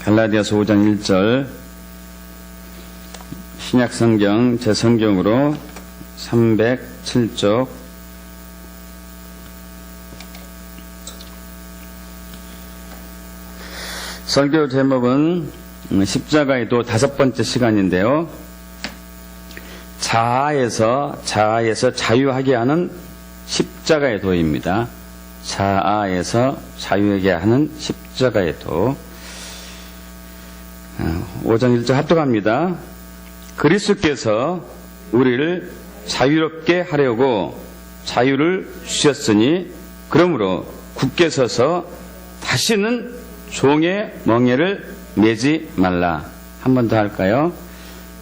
갈라디아서 5장 1절 신약성경 제 성경으로 307쪽 설교 제목은 십자가의 도 5번째 시간인데요. 자아에서 자유하게 하는 십자가의 도입니다. 자아에서 자유하게 하는 십자가의 도. 5장 1절 합독합니다. 그리스도께서 우리를 자유롭게 하려고 자유를 주셨으니 그러므로 굳게 서서 다시는 종의 멍에를 매지 말라. 한 번 더 할까요?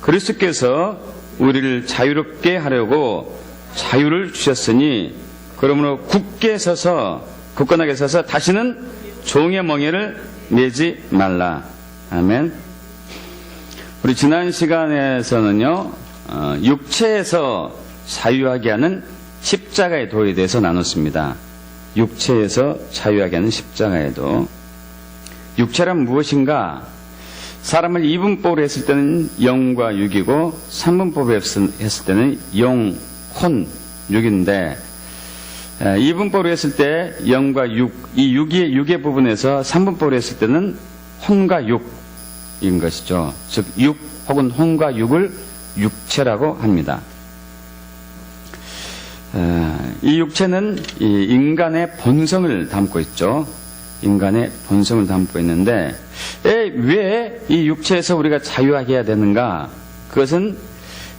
그리스도께서 우리를 자유롭게 하려고 자유를 주셨으니 그러므로 굳게 서서 굳건하게 서서 다시는 종의 멍에를 매지 말라. 아멘. 우리 지난 시간에서는요, 육체에서 자유하게 하는 십자가의 도에 대해서 나눴습니다. 육체에서 자유하게 하는 십자가의 도. 육체란 무엇인가? 사람을 2분법으로 했을 때는 영과 육이고 3분법으로 했을 때는 영, 혼, 육인데 2분법으로 했을 때 영과 육, 이 육의 부분에서 3분법으로 했을 때는 혼과 육인 것이죠. 즉 육 혹은 혼과 육을 육체라고 합니다. 이 육체는 이 인간의 본성을 담고 있죠. 인간의 본성을 담고 있는데 왜 이 육체에서 우리가 자유하게 해야 되는가? 그것은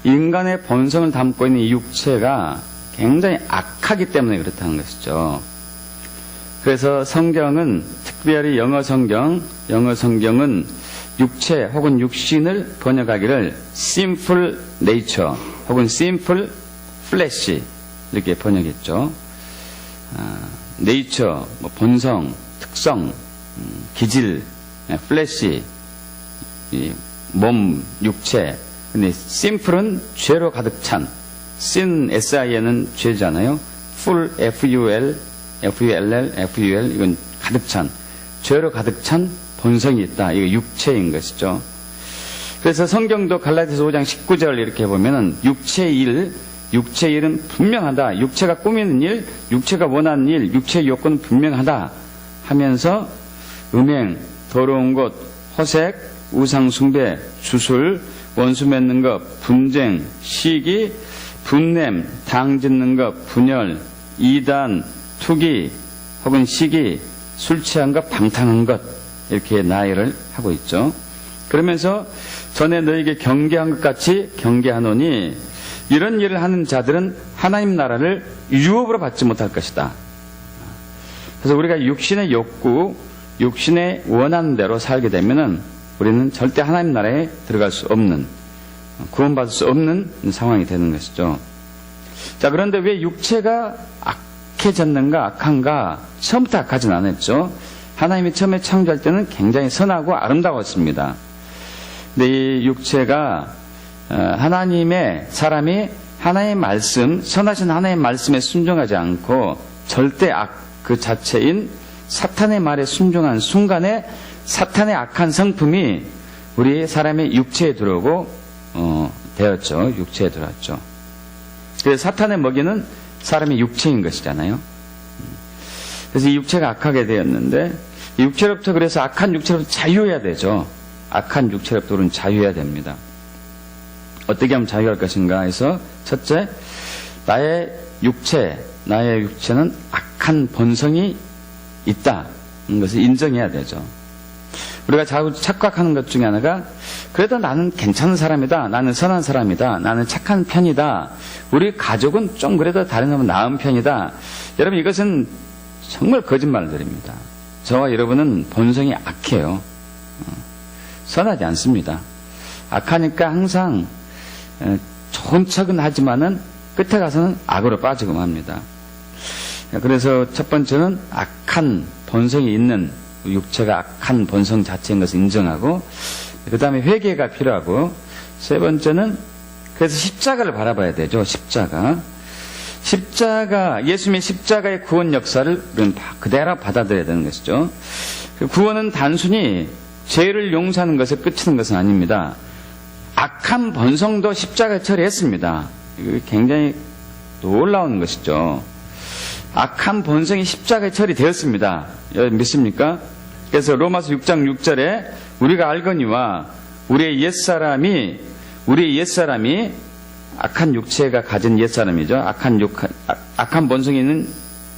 인간의 본성을 담고 있는 이 육체가 굉장히 악하기 때문에 그렇다는 것이죠. 그래서 성경은 특별히 영어 성경은 육체 혹은 육신을 번역하기를 sinful nature 혹은 sinful flesh 이렇게 번역했죠. nature, 본성, 특성, 기질, 플래시, 몸, 육체. 근데 심플은 죄로 가득 찬, sin, sin은 죄잖아요. full, full, full, 이건 가득 찬, 죄로 가득 찬 본성이 있다. 이게 육체인 것이죠. 그래서 성경도 갈라디아서 5장 19절 이렇게 보면은 육체의 일은 분명하다. 육체가 꾸미는 일, 육체가 원하는 일, 육체의 요건은 분명하다. 하면서 음행, 더러운 것, 허색, 우상숭배, 주술, 원수 맺는 것, 분쟁, 시기, 분냄, 당짓는 것, 분열, 이단, 투기 혹은 시기, 술 취한 것, 방탕한 것 이렇게 나열을 하고 있죠. 그러면서 전에 너에게 경계한 것 같이 경계하노니 이런 일을 하는 자들은 하나님 나라를 유업으로 받지 못할 것이다. 그래서 우리가 육신의 욕구, 육신의 원하는 대로 살게 되면은 우리는 절대 하나님 나라에 들어갈 수 없는, 구원받을 수 없는 상황이 되는 것이죠. 자, 그런데 왜 육체가 악해졌는가, 악한가? 처음부터 악하진 않았죠. 하나님이 처음에 창조할 때는 굉장히 선하고 아름다웠습니다. 근데 이 육체가 사람이 하나님의 말씀, 선하신 하나님의 말씀에 순종하지 않고 절대 그 자체인 사탄의 말에 순종한 순간에 사탄의 악한 성품이 우리 사람의 육체에 들어오고 되었죠. 육체에 들어왔죠. 그래서 사탄의 먹이는 사람의 육체인 것이잖아요. 그래서 이 육체가 악하게 되었는데 이 육체로부터 그래서 악한 육체로부터 자유해야 되죠. 악한 육체로부터 우리는 자유해야 됩니다. 어떻게 하면 자유할 것인가 해서 첫째, 나의 육체는 악한 본성이 있다. 것을 인정해야 되죠. 우리가 자꾸 착각하는 것 중에 하나가 그래도 나는 괜찮은 사람이다. 나는 선한 사람이다. 나는 착한 편이다. 우리 가족은 좀 그래도 다른 사람은 나은 편이다. 여러분 이것은 정말 거짓말들입니다. 저와 여러분은 본성이 악해요. 선하지 않습니다. 악하니까 항상 좋은 척은 하지만은 끝에 가서는 악으로 빠지고 합니다. 그래서 첫 번째는 악한 본성이 있는 육체가 악한 본성 자체인 것을 인정하고 그 다음에 회개가 필요하고 세 번째는 그래서 십자가를 바라봐야 되죠. 십자가 예수님의 십자가의 구원 역사를 우리는 그대로 받아들여야 되는 것이죠. 구원은 단순히 죄를 용서하는 것에 그치는 것은 아닙니다. 악한 본성도 십자가에 처리했습니다. 이거 굉장히 놀라운 것이죠. 악한 본성이 십자가에 처리되었습니다. 믿습니까? 그래서 로마서 6장 6절에 우리가 알거니와 우리의 옛사람이 악한 육체가 가진 옛사람이죠. 악한 본성이 있는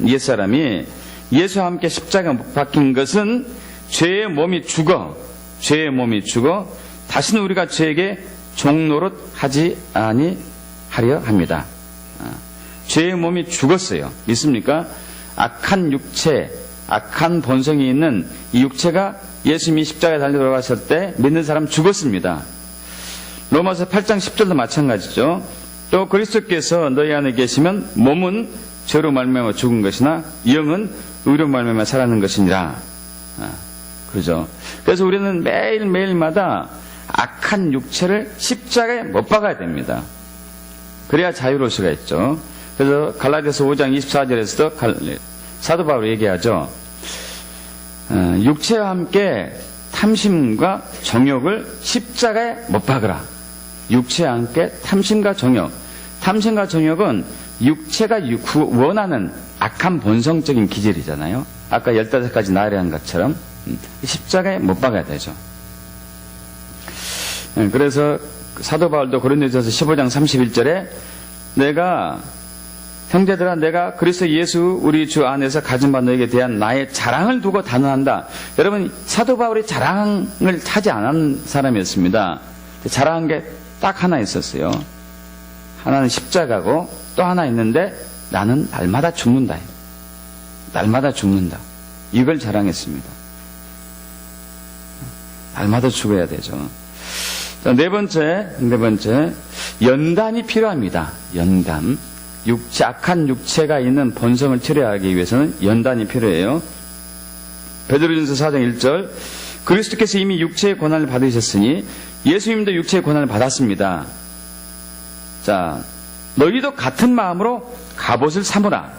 옛사람이 예수와 함께 십자가에 못 박힌 것은 죄의 몸이 죽어 다시는 우리가 죄에게 종노릇 하지 아니하려 합니다. 죄의 몸이 죽었어요. 믿습니까? 악한 육체, 악한 본성이 있는 이 육체가 예수님이 십자가에 달려 돌아가실 때 믿는 사람 죽었습니다. 로마서 8장 10절도 마찬가지죠. 또 그리스도께서 너희 안에 계시면 몸은 죄로 말미암아 죽은 것이나 영은 의로 말미암아 살아나는 것이니라. 그죠? 그래서 우리는 매일매일마다 악한 육체를 십자가에 못 박아야 됩니다. 그래야 자유로울 수가 있죠. 그래서 갈라디아서 5장 24절에서도 사도 바울이 얘기하죠. 육체와 함께 탐심과 정욕을 십자가에 못 박으라. 육체와 함께 탐심과 정욕. 탐심과 정욕은 육체가 원하는 악한 본성적인 기질이잖아요. 아까 15가지 나열한 것처럼 십자가에 못 박아야 되죠. 그래서 사도 바울도 고린도전서 15장 31절에 형제들아 내가 그리스도 예수 우리 주 안에서 가진 바 너에게 대한 나의 자랑을 두고 단언한다. 여러분 사도 바울이 자랑을 하지 않은 사람이었습니다. 자랑한 게 딱 하나 있었어요. 하나는 십자가고 또 하나 있는데 나는 날마다 죽는다. 날마다 죽는다. 이걸 자랑했습니다. 날마다 죽어야 되죠. 자, 네 번째 연단이 필요합니다. 연단. 악한 육체가 있는 본성을 처리하기 위해서는 연단이 필요해요. 베드로전서 4장 1절 그리스도께서 이미 육체의 고난을 받으셨으니 예수님도 육체의 고난을 받았습니다. 자, 너희도 같은 마음으로 갑옷을 삼으라.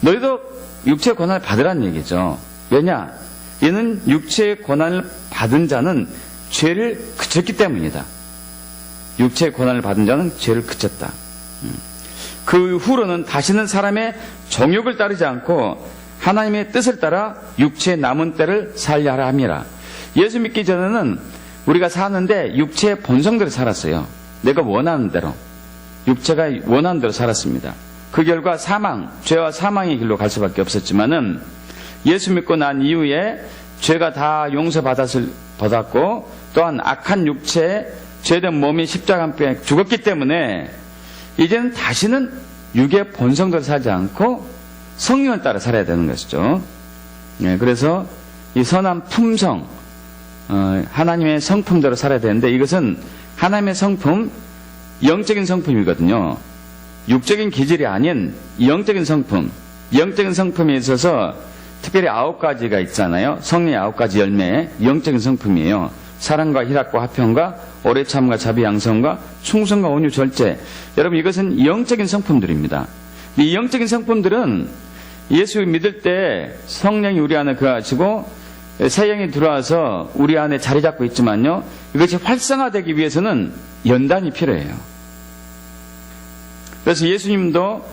너희도 육체의 고난을 받으라는 얘기죠. 왜냐? 이는 육체의 고난을 받은 자는 죄를 그쳤기 때문이다. 육체의 고난을 받은 자는 죄를 그쳤다. 그 후로는 다시는 사람의 정욕을 따르지 않고 하나님의 뜻을 따라 육체의 남은 때를 살려 하라 함이라. 예수 믿기 전에는 우리가 사는데 육체의 본성대로 살았어요. 내가 원하는 대로. 육체가 원하는 대로 살았습니다. 그 결과 죄와 사망의 길로 갈 수밖에 없었지만은 예수 믿고 난 이후에 죄가 다 용서받았고 또한 악한 육체에 죄된 몸이 십자가에 죽었기 때문에 이제는 다시는 육의 본성대로 살지 않고 성령을 따라 살아야 되는 것이죠. 그래서 이 선한 품성, 하나님의 성품대로 살아야 되는데 이것은 하나님의 성품, 영적인 성품이거든요. 육적인 기질이 아닌 영적인 성품, 영적인 성품에 있어서 특별히 9가지가 있잖아요. 성령의 9가지 열매, 영적인 성품이에요. 사랑과 희락과 화평과 오래 참과 자비 양성과 충성과 온유 절제. 여러분 이것은 영적인 성품들입니다. 이 영적인 성품들은 예수 믿을 때 성령이 우리 안에 거하시고 새 영이 들어와서 우리 안에 자리 잡고 있지만요. 이것이 활성화되기 위해서는 연단이 필요해요. 그래서 예수님도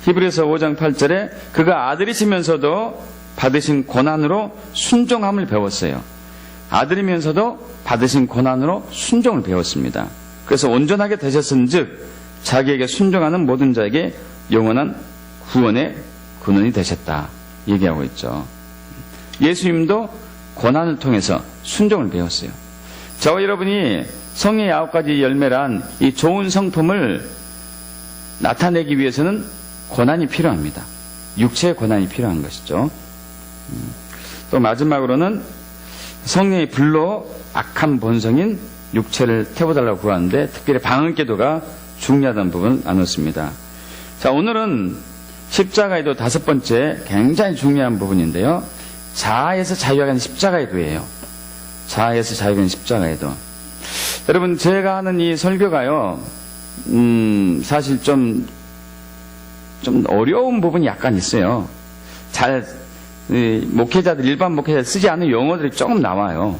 히브리서 5장 8절에 그가 아들이시면서도 받으신 고난으로 순종함을 배웠어요. 아들이면서도 받으신 고난으로 순종을 배웠습니다. 그래서 온전하게 되셨은즉 자기에게 순종하는 모든 자에게 영원한 구원의 근원이 되셨다 얘기하고 있죠. 예수님도 고난을 통해서 순종을 배웠어요. 저와 여러분이 성령의 9가지 열매란 이 좋은 성품을 나타내기 위해서는 고난이 필요합니다. 육체의 고난이 필요한 것이죠. 또 마지막으로는 성령의 불로 악한 본성인 육체를 태워달라고 구하는데 특별히 방언기도가 중요하다는 부분을 나눴습니다. 자, 오늘은 십자가에도 5번째 굉장히 중요한 부분인데요. 자아에서 자유하는 십자가에도예요. 자아에서 자유하는 십자가에도. 여러분 제가 하는 이 설교가요. 사실 좀 어려운 부분이 약간 있어요. 일반 목회자들 쓰지 않는 용어들이 조금 나와요.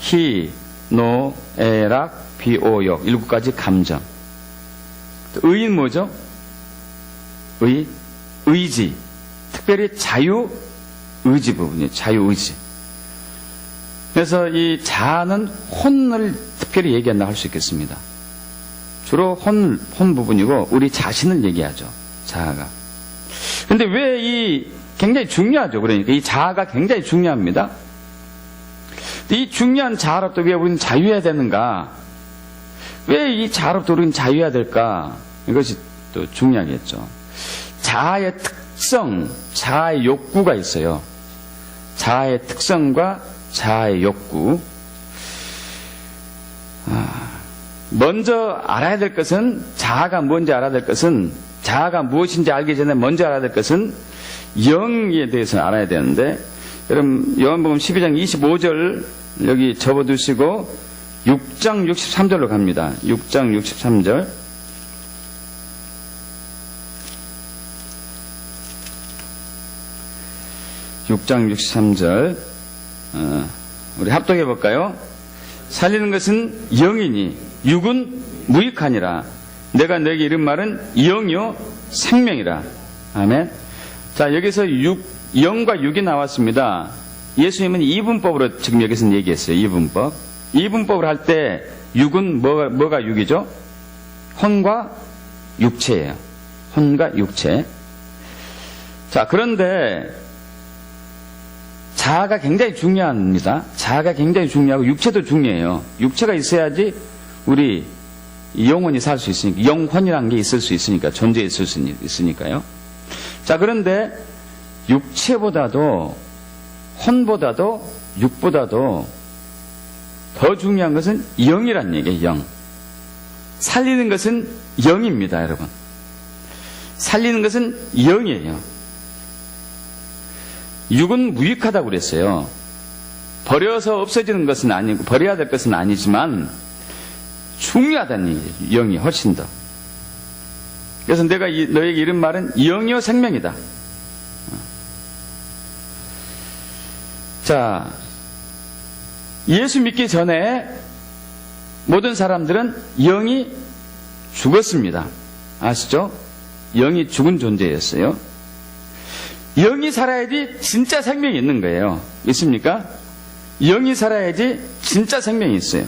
희, 노, 애락, 비오욕 7가지 감정. 의는 뭐죠? 의지. 특별히 자유의지 부분이에요. 자유의지. 그래서 이 자아는 혼을 특별히 얘기한다 할 수 있겠습니다. 주로 혼 부분이고 우리 자신을 얘기하죠. 자아가. 근데 왜 굉장히 중요하죠. 그러니까 이 자아가 굉장히 중요합니다. 이 중요한 자아로부터 왜 우리는 자유해야 되는가? 왜 이 자아로부터 우리는 자유해야 될까? 이것이 또 중요하겠죠. 자아의 특성, 자아의 욕구가 있어요. 자아의 특성과 자아의 욕구. 먼저 알아야 될 것은, 자아가 뭔지 알아야 될 것은, 자아가 무엇인지 알기 전에 먼저 알아야 될 것은 영에 대해서 알아야 되는데, 여러분 요한복음 12장 25절 여기 접어두시고 6장 63절로 갑니다. 6장 63절. 우리 합독해 볼까요? 살리는 것은 영이니 육은 무익하니라. 내가 너에게 이른 말은 영이요 생명이라. 아멘. 자, 여기서 영과 육이 나왔습니다. 예수님은 이분법으로 지금 여기서 얘기했어요. 이분법. 이분법을 할 때 육은 뭐가 육이죠? 혼과 육체예요. 혼과 육체. 자, 그런데 자아가 굉장히 중요합니다. 자아가 굉장히 중요하고 육체도 중요해요. 육체가 있어야지 우리 영혼이 살 수 있으니까, 영혼이라는 게 있을 수 있으니까, 존재있을 수 있으니까요. 자, 그런데 육체보다도, 혼보다도, 육보다도 더 중요한 것은 영이란 얘기예요. 영. 살리는 것은 영입니다, 여러분. 살리는 것은 영이에요. 육은 무익하다고 그랬어요. 버려서 없어지는 것은 아니고, 버려야 될 것은 아니지만 중요하다는 얘기예요. 영이 훨씬 더. 그래서 내가 너에게 이른 말은 영이요 생명이다. 자, 예수 믿기 전에 모든 사람들은 영이 죽었습니다. 아시죠? 영이 죽은 존재였어요. 영이 살아야지 진짜 생명이 있는 거예요. 믿습니까? 영이 살아야지 진짜 생명이 있어요.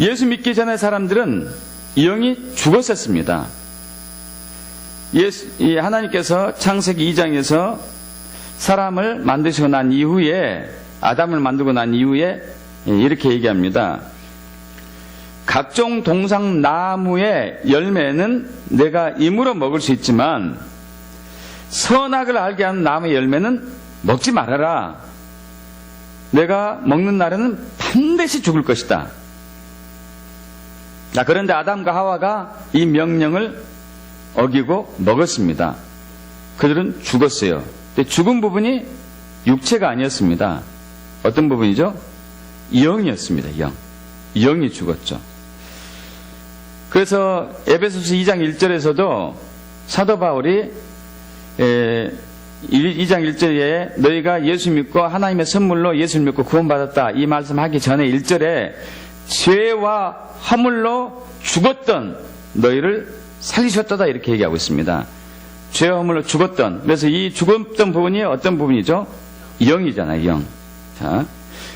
예수 믿기 전에 사람들은 영이 죽었었습니다. 하나님께서 창세기 2장에서 사람을 만드시고 난 이후에, 아담을 만들고 난 이후에 이렇게 얘기합니다. 각종 동상 나무의 열매는 내가 임으로 먹을 수 있지만 선악을 알게 하는 나무의 열매는 먹지 말아라. 내가 먹는 날에는 반드시 죽을 것이다. 자, 그런데 아담과 하와가 이 명령을 어기고 먹었습니다. 그들은 죽었어요. 근데 죽은 부분이 육체가 아니었습니다. 어떤 부분이죠? 영이었습니다. 영. 영이 죽었죠. 그래서 에베소서 2장 1절에서도 사도 바울이 2장 1절에 너희가 예수 믿고 하나님의 선물로 예수를 믿고 구원받았다, 이 말씀하기 전에 1절에 죄와 허물로 죽었던 너희를 살리셨다, 이렇게 얘기하고 있습니다. 죄와 허물로 죽었던. 그래서 이 죽었던 부분이 어떤 부분이죠? 영이잖아요. 영.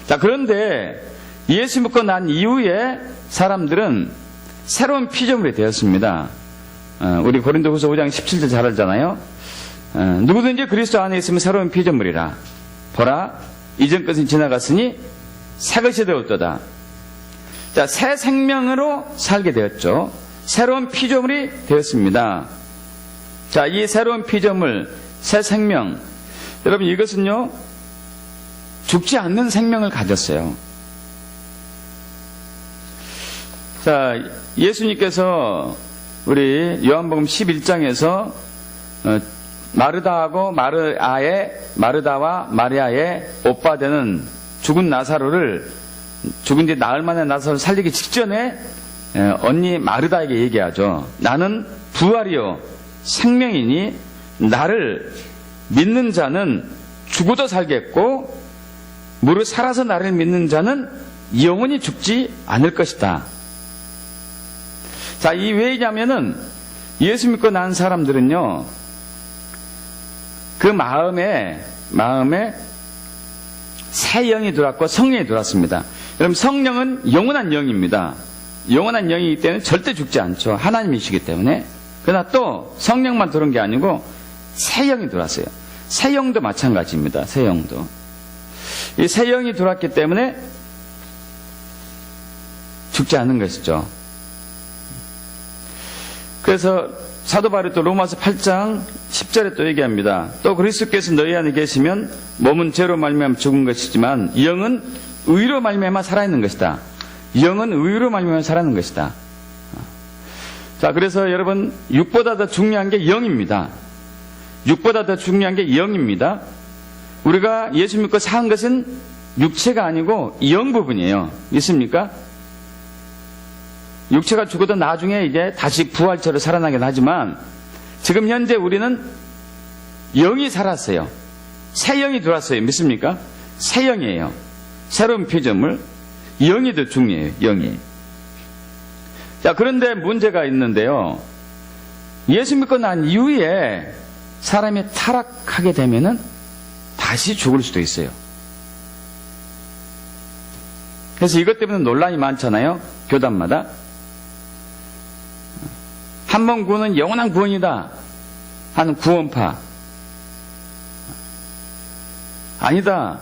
자, 그런데 예수 믿고 난 이후에 사람들은 새로운 피조물이 되었습니다. 우리 고린도후서 5장 17절 잘 알잖아요. 누구든지 그리스도 안에 있으면 새로운 피조물이라. 보라, 이전 것은 지나갔으니 새 것이 되었도다. 자, 새 생명으로 살게 되었죠. 새로운 피조물이 되었습니다. 자, 이 새로운 피조물, 새 생명, 여러분 이것은요 죽지 않는 생명을 가졌어요. 자, 예수님께서 우리 요한복음 11장에서 마르다와 마리아의 오빠 되는 죽은 나사로를, 죽은 지 나흘 만에 나사로를 살리기 직전에 언니 마르다에게 얘기하죠. 나는 부활이요 생명이니 나를 믿는 자는 죽어도 살겠고 무릇 살아서 나를 믿는 자는 영원히 죽지 않을 것이다. 자, 이 왜냐면은 예수 믿고 난 사람들은요, 그 마음에 새 영이 들어왔고 성령이 들어왔습니다. 여러분, 성령은 영원한 영입니다. 영원한 영이기 때문에 절대 죽지 않죠. 하나님이시기 때문에. 그러나 또 성령만 들어온 게 아니고 새 영이 들어왔어요. 새 영도 마찬가지입니다. 새 영도. 이 새 영이 들어왔기 때문에 죽지 않는 것이죠. 그래서 사도 바울이 또 로마서 8장 10절에 또 얘기합니다. 또 그리스도께서 너희 안에 계시면 몸은 죄로 말미암아 죽은 것이지만 영은 의로 말미암아 살아있는 것이다. 영은 의로 말미암아 살아있는 것이다. 자, 그래서 여러분, 육보다 더 중요한 게 영입니다. 육보다 더 중요한 게 영입니다. 우리가 예수 믿고 산 것은 육체가 아니고 영 부분이에요. 믿습니까? 육체가 죽어도 나중에 이제 다시 부활처럼 살아나긴 하지만 지금 현재 우리는 영이 살았어요. 새 영이 들어왔어요. 믿습니까? 새 영이에요. 새로운 피조물. 영이 더 중요해요. 영이. 자, 그런데 문제가 있는데요. 예수 믿고 난 이후에 사람이 타락하게 되면은 다시 죽을 수도 있어요. 그래서 이것 때문에 논란이 많잖아요. 교단마다. 한 번 구원은 영원한 구원이다 하는 구원파. 아니다.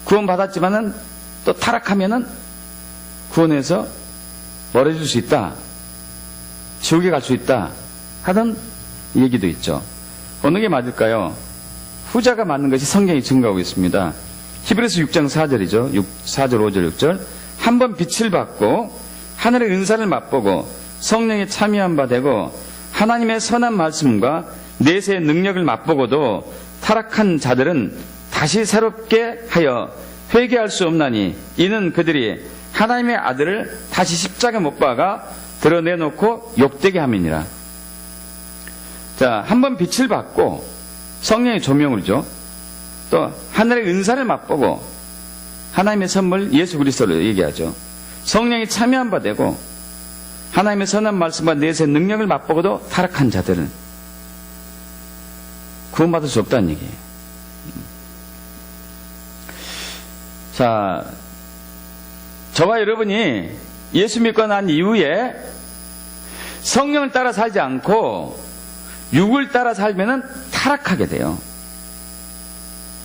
구원 받았지만은 또 타락하면은 구원에서 멀어질 수 있다. 지옥에 갈 수 있다 하던 얘기도 있죠. 어느 게 맞을까요? 후자가 맞는 것이 성경이 증거하고 있습니다. 히브리서 6장 4절이죠. 4절, 5절, 6절. 한 번 빛을 받고 하늘의 은사를 맛보고 성령에 참여한 바 되고 하나님의 선한 말씀과 내세의 능력을 맛보고도 타락한 자들은 다시 새롭게 하여 회개할 수 없나니 이는 그들이 하나님의 아들을 다시 십자가 못 박아 드러내놓고 욕되게 함이니라. 자, 한 번 빛을 받고 성령의 조명을 줘. 또 하늘의 은사를 맛보고 하나님의 선물 예수 그리스도를 얘기하죠. 성령이 참여한 바 되고 하나님의 선한 말씀과 내세의 능력을 맛보고도 타락한 자들은 구원받을 수 없다는 얘기예요. 자, 저와 여러분이 예수 믿고 난 이후에 성령을 따라 살지 않고 육을 따라 살면은 타락하게 돼요.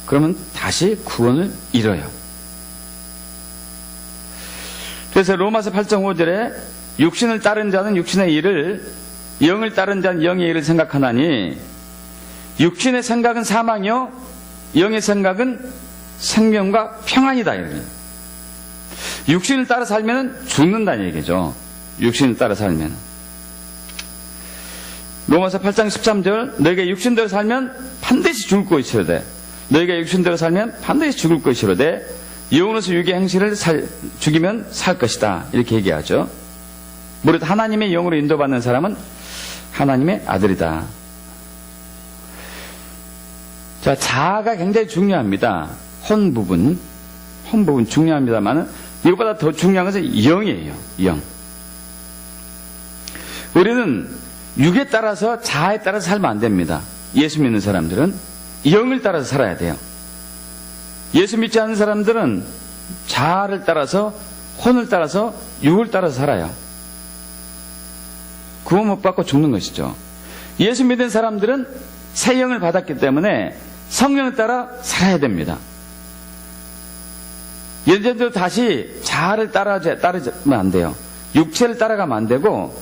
그러면 다시 구원을 잃어요. 그래서 로마서 8장 5절에 육신을 따른 자는 육신의 일을, 영을 따른 자는 영의 일을 생각하나니 육신의 생각은 사망이요 영의 생각은 생명과 평안이다. 육신을 따라 살면 죽는다는 얘기죠. 육신을 따라 살면. 로마서 8장 13절 너희가 육신대로 살면 반드시 죽을 것이로되 너희가 육신대로 살면 반드시 죽을 것이로되 영으로서 육의 행실을 죽이면 살 것이다. 이렇게 얘기하죠. 무릇 하나님의 영으로 인도받는 사람은 하나님의 아들이다. 자, 자아가 굉장히 중요합니다. 혼 부분 중요합니다만 이것보다 더 중요한 것은 영이에요. 영. 우리는 육에 따라서 자아에 따라서 살면 안 됩니다. 예수 믿는 사람들은 영을 따라서 살아야 돼요. 예수 믿지 않는 사람들은 자아를 따라서 혼을 따라서 육을 따라서 살아요. 구원 못 받고 죽는 것이죠. 예수 믿는 사람들은 새 영을 받았기 때문에 성령을 따라 살아야 됩니다. 예전대로 다시 자아를 따르면 안 돼요. 육체를 따라가면 안 되고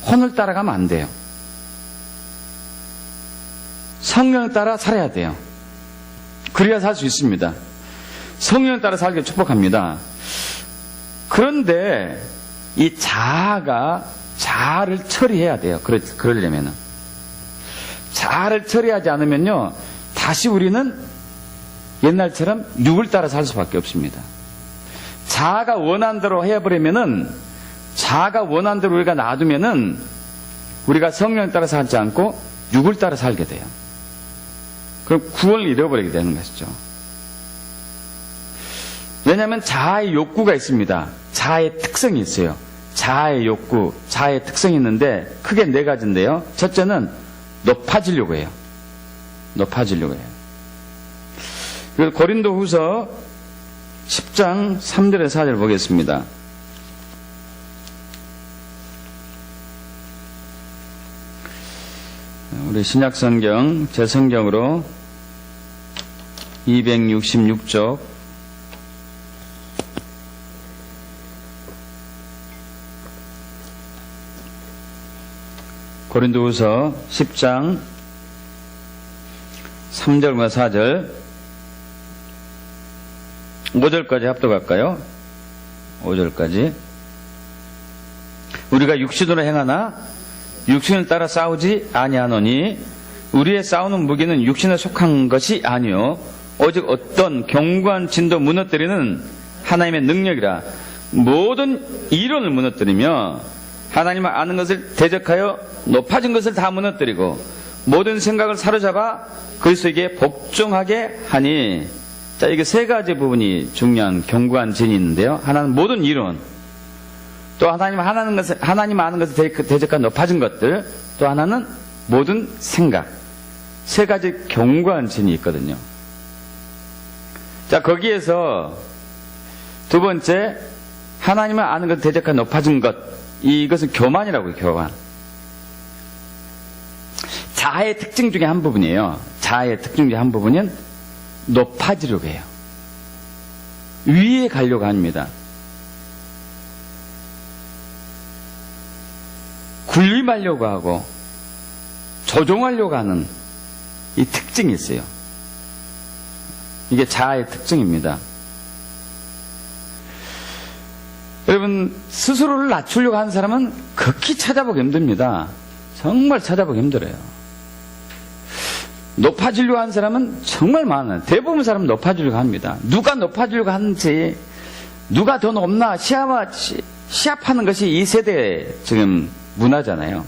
혼을 따라가면 안 돼요. 성령을 따라 살아야 돼요. 그래야 살 수 있습니다. 성령을 따라 살기를 축복합니다. 그런데 이 자아를 처리해야 돼요. 그러려면은. 자아를 처리하지 않으면요, 다시 우리는 옛날처럼 육을 따라 살 수밖에 없습니다. 자아가 원하는 대로 해버리면은, 자아가 원하는 대로 우리가 놔두면은, 우리가 성령을 따라 살지 않고 육을 따라 살게 돼요. 그럼 구원을 잃어버리게 되는 것이죠. 왜냐하면 자아의 욕구가 있습니다. 자아의 특성이 있어요. 자아의 욕구, 자아의 특성이 있는데 크게 네 가지인데요. 첫째는 높아지려고 해요. 높아지려고 해요. 그래서 고린도후서 10장 3절에서 4절 보겠습니다. 우리 신약성경 제 성경으로 266쪽 고린도후서 10장 3절과 4절 5절까지 합독할까요? 5절까지. 우리가 육신으로 행하나 육신을 따라 싸우지 아니하노니 우리의 싸우는 무기는 육신에 속한 것이 아니요 오직 어떤 견고한 진도 무너뜨리는 하나님의 능력이라. 모든 이론을 무너뜨리며 하나님을 아는 것을 대적하여 높아진 것을 다 무너뜨리고 모든 생각을 사로잡아 그리스도에게 복종하게 하니. 자, 이게 세 가지 부분이 중요한 견고한 진이 있는데요. 하나는 모든 이론, 또 하나님 아는 것을 대적한 높아진 것들, 또 하나는 모든 생각. 세 가지 견고한 진이 있거든요. 자, 거기에서 두 번째, 하나님을 아는 것을 대적한 높아진 것. 이것은 교만이라고요, 교만. 자아의 특징 중에 한 부분이에요. 자아의 특징 중에 한 부분은 높아지려고 해요. 위에 가려고 합니다. 군림하려고 하고 조종하려고 하는 이 특징이 있어요. 이게 자아의 특징입니다. 여러분, 스스로를 낮추려고 하는 사람은 극히 찾아보기 힘듭니다. 정말 찾아보기 힘들어요. 높아지려고 하는 사람은 정말 많아요. 대부분 사람은 높아지려고 합니다. 누가 높아지려고 하는지, 누가 더 높나 시합하는 것이 이 세대의 지금 문화잖아요.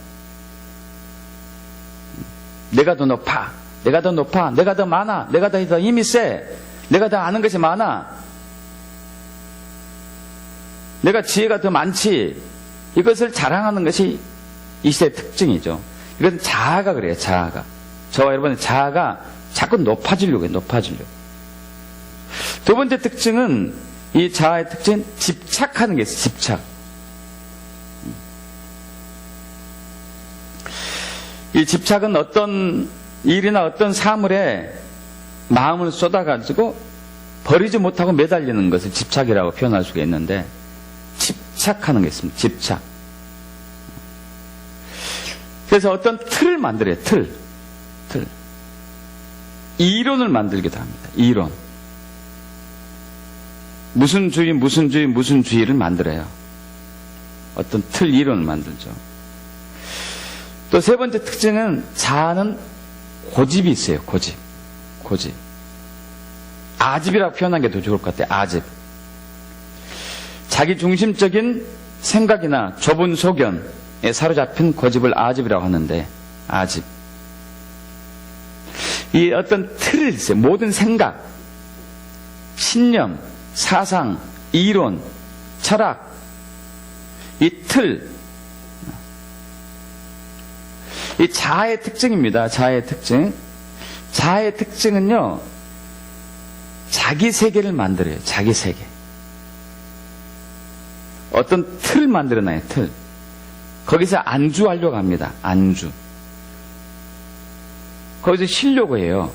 내가 더 높아, 내가 더 높아, 내가 더 많아, 내가 더 힘이 세, 내가 더 아는 것이 많아, 내가 지혜가 더 많지. 이것을 자랑하는 것이 이 시대의 특징이죠. 이것은 자아가 그래요. 자아가. 저와 여러분의 자아가 자꾸 높아지려고 해요. 높아지려고. 두 번째 특징은, 이 자아의 특징은 집착하는 게 있어요. 집착. 이 집착은 어떤 일이나 어떤 사물에 마음을 쏟아가지고 버리지 못하고 매달리는 것을 집착이라고 표현할 수가 있는데, 집착하는 게 있습니다. 집착. 그래서 어떤 틀을 만들어요. 틀. 이론을 만들기도 합니다. 이론. 무슨 주의를 만들어요. 어떤 틀 이론을 만들죠. 또 세 번째 특징은 자아는 고집이 있어요. 고집. 아집이라고 표현한 게 더 좋을 것 같아요. 아집. 자기 중심적인 생각이나 좁은 소견에 사로잡힌 고집을 아집이라고 하는데, 아집. 이 어떤 틀을 있어요. 모든 생각, 신념, 사상, 이론, 철학, 이 틀, 이 자아의 특징입니다. 자아의 특징. 자아의 특징은요, 자기 세계를 만들어요. 자기 세계. 어떤 틀을 만들어놔요. 틀. 거기서 안주하려고 합니다. 안주. 거기서 쉬려고 해요.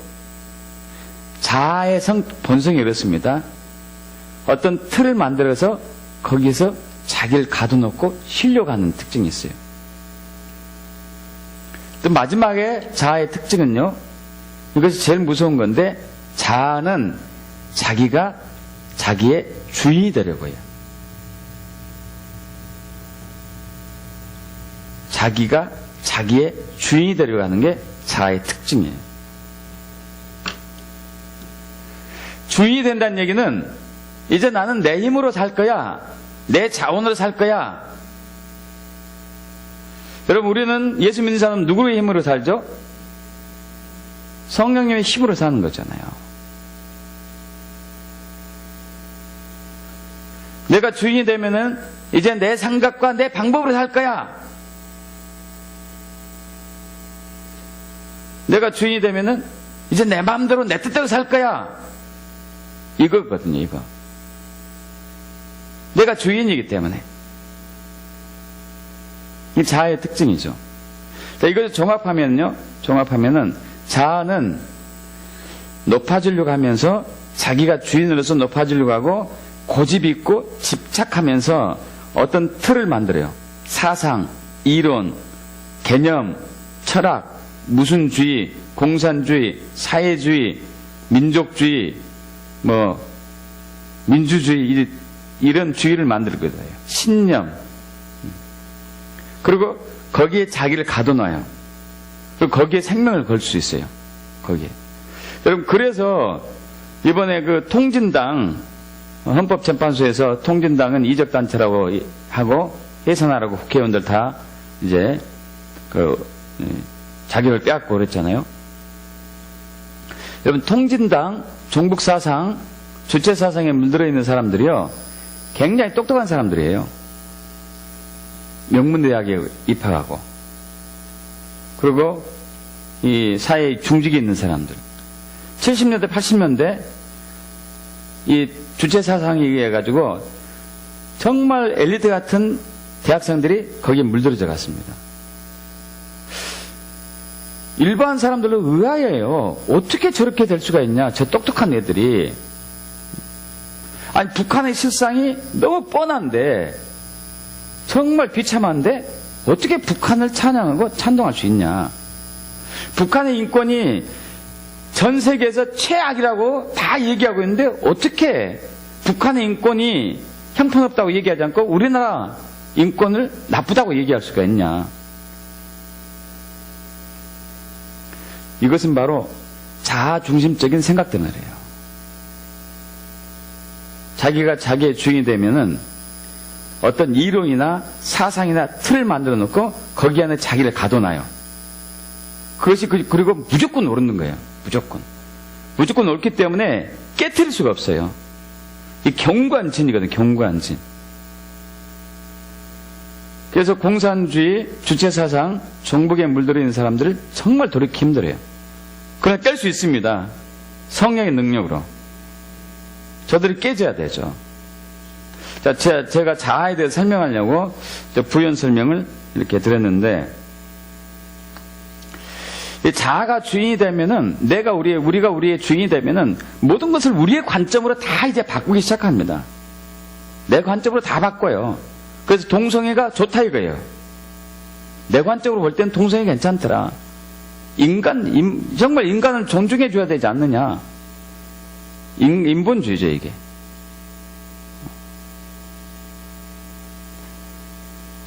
자아의 본성이 그렇습니다. 어떤 틀을 만들어서 거기서 자기를 가둬놓고 쉬려고 하는 특징이 있어요. 또 마지막에 자아의 특징은요, 이것이 제일 무서운 건데, 자아는 자기가 자기의 주인이 되려고 해요. 자기가 자기의 주인이 되려고 하는 게 자아의 특징이에요. 주인이 된다는 얘기는 이제 나는 내 힘으로 살 거야, 내 자원으로 살 거야. 여러분, 우리는 예수 믿는 사람은 누구의 힘으로 살죠? 성령님의 힘으로 사는 거잖아요. 내가 주인이 되면은 이제 내 생각과 내 방법으로 살 거야. 내가 주인이 되면은 이제 내 마음대로 내 뜻대로 살 거야. 이거거든요, 이거. 내가 주인이기 때문에. 이 자아의 특징이죠. 자, 이걸 종합하면은 자아는 높아지려고 하면서 자기가 주인으로서 높아지려고 하고 고집 있고 집착하면서 어떤 틀을 만들어요. 사상, 이론, 개념, 철학, 무슨주의, 공산주의, 사회주의, 민족주의, 민주주의 이런 주의를 만들 거예요. 신념. 그리고 거기에 자기를 가둬놔요. 그리고 거기에 생명을 걸 수 있어요. 거기에. 여러분, 그래서 이번에 그 통진당, 헌법재판소에서 통진당은 이적단체라고 하고 해산하라고 국회의원들 다 이제 자격을 빼앗고 그랬잖아요. 여러분, 통진당, 종북사상, 주체사상에 물들어 있는 사람들이요, 굉장히 똑똑한 사람들이에요. 명문대학에 입학하고, 그리고 이 사회의 중직에 있는 사람들. 70년대, 80년대 이 주체사상에 의해 가지고 정말 엘리트 같은 대학생들이 거기에 물들어져 갔습니다. 일반 사람들로 의아해요. 어떻게 저렇게 될 수가 있냐, 저 똑똑한 애들이. 아니, 북한의 실상이 너무 뻔한데, 정말 비참한데 어떻게 북한을 찬양하고 찬동할 수 있냐. 북한의 인권이 전 세계에서 최악이라고 다 얘기하고 있는데 어떻게 북한의 인권이 형편없다고 얘기하지 않고 우리나라 인권을 나쁘다고 얘기할 수가 있냐. 이것은 바로 자아중심적인 생각 때문이에요. 자기가 자기의 주인이 되면은 어떤 이론이나 사상이나 틀을 만들어 놓고 거기 안에 자기를 가둬놔요. 그것이 그리고 무조건 옳는 거예요. 무조건 옳기 때문에 깨트릴 수가 없어요. 이 경관진이거든요. 경관진. 그래서 공산주의, 주체사상, 종북에 물들어 있는 사람들을 정말 돌이키기 힘들어요. 그러나 깰 수 있습니다. 성령의 능력으로. 저들이 깨져야 되죠. 자, 제가 자아에 대해서 설명하려고 부연 설명을 이렇게 드렸는데, 이 자아가 주인이 되면은, 우리가 우리의 주인이 되면은 모든 것을 우리의 관점으로 다 이제 바꾸기 시작합니다. 내 관점으로 다 바꿔요. 그래서 동성애가 좋다 이거예요. 내 관점으로 볼 땐 동성애 괜찮더라. 정말 인간을 존중해 줘야 되지 않느냐. 인본주의죠, 이게.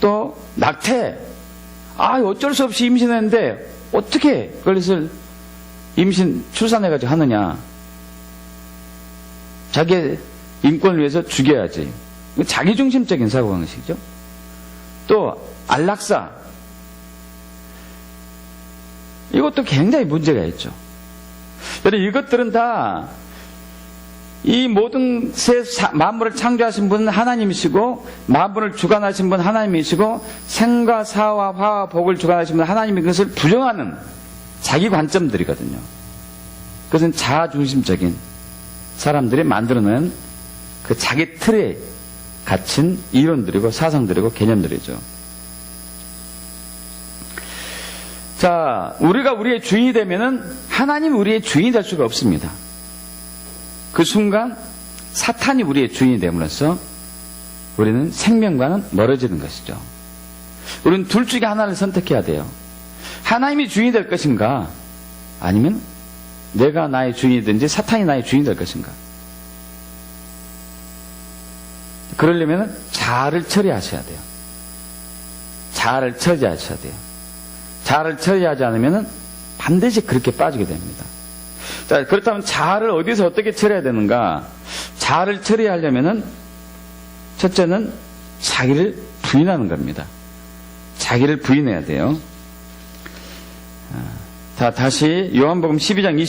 또 낙태. 어쩔 수 없이 임신했는데 어떻게 그것을 출산해가지고 하느냐. 자기의 인권을 위해서 죽여야지. 자기중심적인 사고방식이죠. 또 안락사. 이것도 굉장히 문제가 있죠. 여러분, 이것들은 다 이 모든 만물을 창조하신 분은 하나님이시고, 만물을 주관하신 분은 하나님이시고, 생과 사와 화와 복을 주관하신 분은 하나님이 그것을 부정하는 자기 관점들이거든요. 그것은 자아중심적인 사람들이 만들어낸 그 자기 틀에 갇힌 이론들이고 사상들이고 개념들이죠. 자, 우리가 우리의 주인이 되면은 하나님이 우리의 주인이 될 수가 없습니다. 그 순간 사탄이 우리의 주인이 됨으로써 우리는 생명과는 멀어지는 것이죠. 우리는 둘 중에 하나를 선택해야 돼요. 하나님이 주인이 될 것인가, 아니면 내가 나의 주인이든지 사탄이 나의 주인이 될 것인가. 그러려면 자아를 처리하셔야 돼요. 자아를 처리하셔야 돼요. 자아를 처리하지 않으면 반드시 그렇게 빠지게 됩니다. 자, 그렇다면 자아를 어디서 어떻게 처리해야 되는가? 자아를 처리하려면은 첫째는 자기를 부인하는 겁니다. 자기를 부인해야 돼요. 자, 다시 요한복음 12장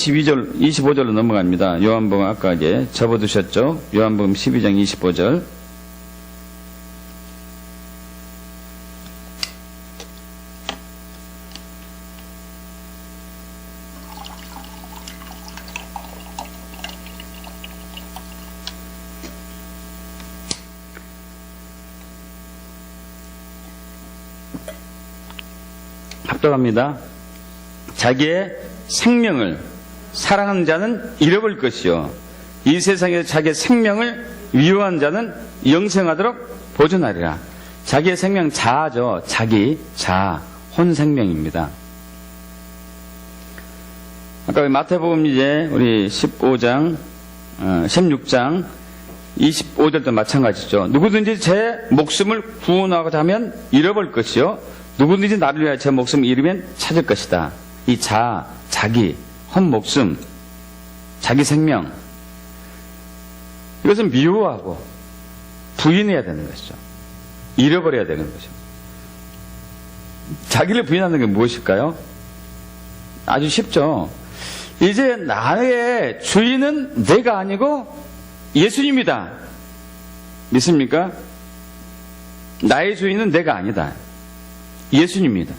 25절로 넘어갑니다. 요한복음 아까 이제 접어두셨죠? 요한복음 12장 25절. 합독합니다. 자기의 생명을 사랑하는 자는 잃어버릴 것이요 이 세상에서 자기의 생명을 위협하는 자는 영생하도록 보존하리라. 자기의 생명 자아죠. 자기 자 혼생명입니다. 아까 마태복음 이제 우리 15장 16장 25절도 마찬가지죠. 누구든지 제 목숨을 구원하고자 하면 잃어버릴 것이요 누구든지 나를 위하여 제 목숨을 잃으면 찾을 것이다. 이 자, 자기, 헛 목숨, 자기 생명 이것은 미워하고 부인해야 되는 것이죠. 잃어버려야 되는 거죠. 자기를 부인하는 게 무엇일까요? 아주 쉽죠. 이제 나의 주인은 내가 아니고 예수님이다. 믿습니까? 나의 주인은 내가 아니다. 예수님이다.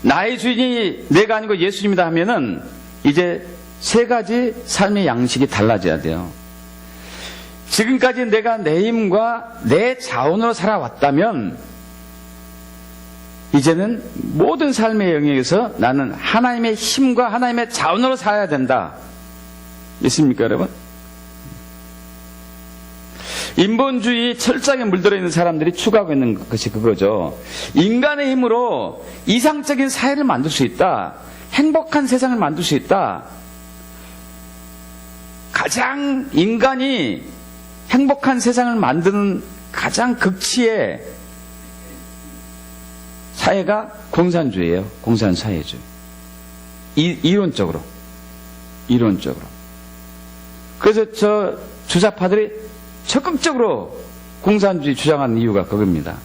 나의 주인이 내가 아니고 예수님이다 하면은 이제 세 가지 삶의 양식이 달라져야 돼요. 지금까지 내가 내 힘과 내 자원으로 살아왔다면 이제는 모든 삶의 영역에서 나는 하나님의 힘과 하나님의 자원으로 살아야 된다. 믿습니까, 여러분? 인본주의 철장에 물들어 있는 사람들이 추구하고 있는 것이 그거죠. 인간의 힘으로 이상적인 사회를 만들 수 있다. 행복한 세상을 만들 수 있다. 가장 인간이 행복한 세상을 만드는 가장 극치의 사회가 공산주의예요. 공산사회주의. 이론적으로. 그래서 저 주사파들이 적극적으로 공산주의 주장하는 이유가 그겁니다.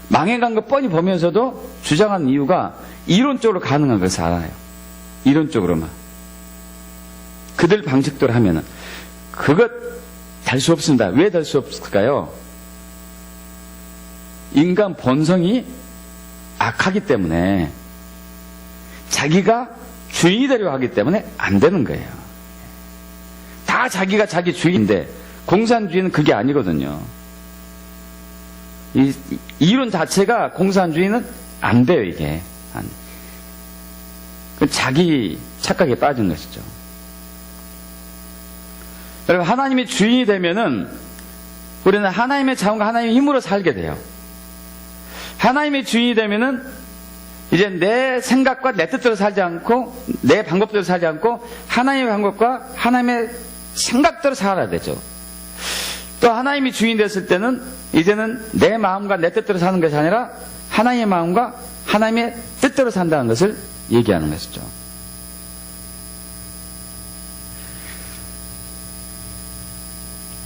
망해간 거 뻔히 보면서도 주장하는 이유가 이론적으로 가능한 것을 알아요. 이론적으로만. 그들 방식대로 하면은 그것 될 수 없습니다. 왜 될 수 없을까요? 인간 본성이 악하기 때문에 자기가 주인이 되려고 하기 때문에 안 되는 거예요. 다 자기가 자기 주인인데 공산주의는 그게 아니거든요. 이 이론 자체가 공산주의는 안 돼요, 이게. 자기 착각에 빠진 것이죠. 여러분, 하나님이 주인이 되면은 우리는 하나님의 자원과 하나님의 힘으로 살게 돼요. 하나님의 주인이 되면은 이제 내 생각과 내 뜻대로 살지 않고 내 방법대로 살지 않고 하나님의 방법과 하나님의 생각대로 살아야 되죠. 또 하나님이 주인 됐을 때는 이제는 내 마음과 내 뜻대로 사는 것이 아니라 하나님의 마음과 하나님의 뜻대로 산다는 것을 얘기하는 것이죠.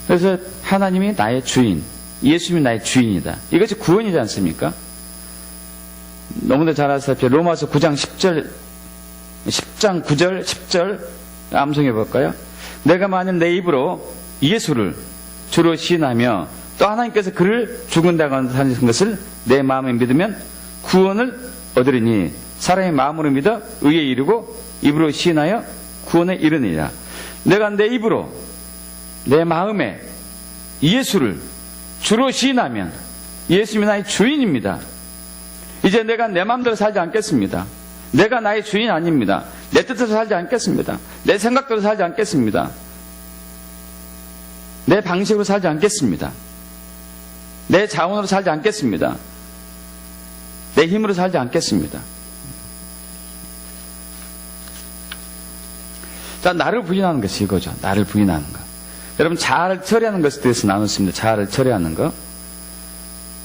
그래서 하나님이 나의 주인, 예수님이 나의 주인이다. 이것이 구원이지 않습니까? 너무나 잘 아시다시피 로마서 9장 10절, 10장 9절, 10절 암송해 볼까요? 내가 만약 내 입으로 예수를 주로 시인하며 또 하나님께서 그를 죽은다고 하는 것을 내 마음에 믿으면 구원을 얻으리니 사람의 마음으로 믿어 의에 이르고 입으로 시인하여 구원에 이르니라. 내가 내 입으로 내 마음에 예수를 주로 시인하면 예수님이 나의 주인입니다. 이제 내가 내 마음대로 살지 않겠습니다. 내가 나의 주인 아닙니다. 내 뜻대로 살지 않겠습니다. 내 생각대로 살지 않겠습니다. 내 방식으로 살지 않겠습니다. 내 자원으로 살지 않겠습니다. 내 힘으로 살지 않겠습니다. 자, 나를 부인하는 것이 이거죠. 나를 부인하는 것. 여러분, 자아를 처리하는 것에 대해서 나눴습니다. 자아를 처리하는 것.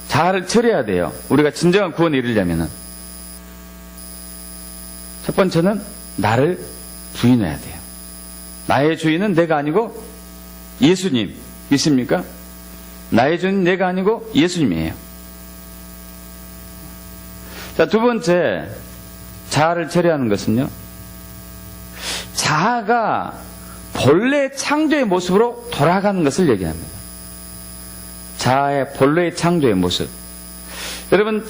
자아를 처리해야 돼요. 우리가 진정한 구원에 이르려면은. 첫 번째는 나를 부인해야 돼요. 나의 주인은 내가 아니고 예수님. 믿습니까? 나의 주인은 내가 아니고 예수님이에요. 자, 두 번째, 자아를 처리하는 것은요. 자아가 본래 창조의 모습으로 돌아가는 것을 얘기합니다. 자아의 본래의 창조의 모습. 여러분,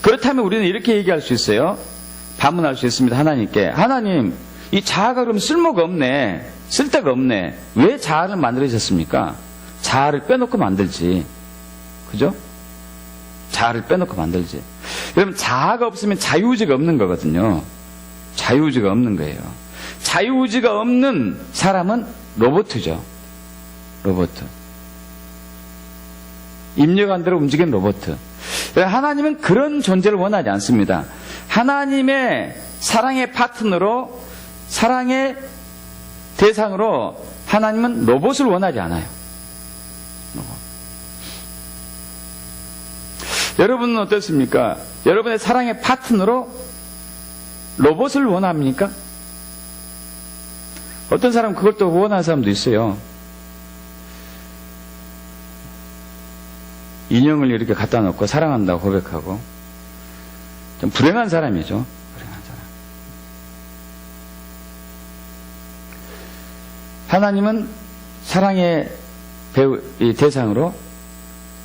그렇다면 우리는 이렇게 얘기할 수 있어요. 반문할 수 있습니다. 하나님께. 하나님, 이 자아가 그럼 쓸모가 없네. 쓸데가 없네. 왜 자아를 만들어주셨습니까? 자아를 빼놓고 만들지. 그죠? 자아를 빼놓고 만들지. 그러면 자아가 없으면 자유의지가 없는 거거든요. 자유의지가 없는 거예요. 자유의지가 없는 사람은 로봇이죠. 로봇. 입력한 대로 움직이는 로봇. 하나님은 그런 존재를 원하지 않습니다. 하나님의 사랑의 파트너로, 사랑의 대상으로 하나님은 로봇을 원하지 않아요. 로봇. 여러분은 어떻습니까? 여러분의 사랑의 파트너로 로봇을 원합니까? 어떤 사람은 그걸 또 원하는 사람도 있어요. 인형을 이렇게 갖다 놓고 사랑한다고 고백하고. 좀 불행한 사람이죠. 불행한 사람. 하나님은 사랑의 대상으로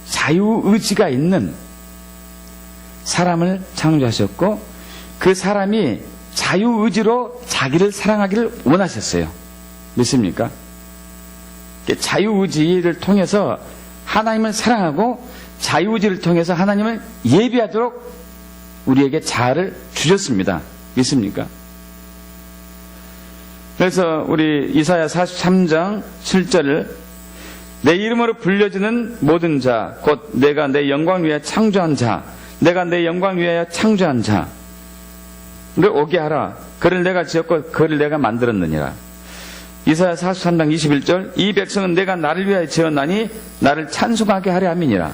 자유의지가 있는 사람을 창조하셨고, 그 사람이 자유의지로 자기를 사랑하기를 원하셨어요. 믿습니까? 자유의지를 통해서 하나님을 사랑하고, 자유의지를 통해서 하나님을 예비하도록 우리에게 자아를 주셨습니다. 믿습니까? 그래서 우리 이사야 43장 7절을 내 이름으로 불려지는 모든 자, 곧 내가 내 영광 위하여 창조한 자, 내가 내 영광 위하여 창조한 자를 오게 하라. 그를 내가 지었고 그를 내가 만들었느니라. 이사야 43장 21절 이 백성은 내가 나를 위하여 지었나니 나를 찬송하게 하려 함이니라.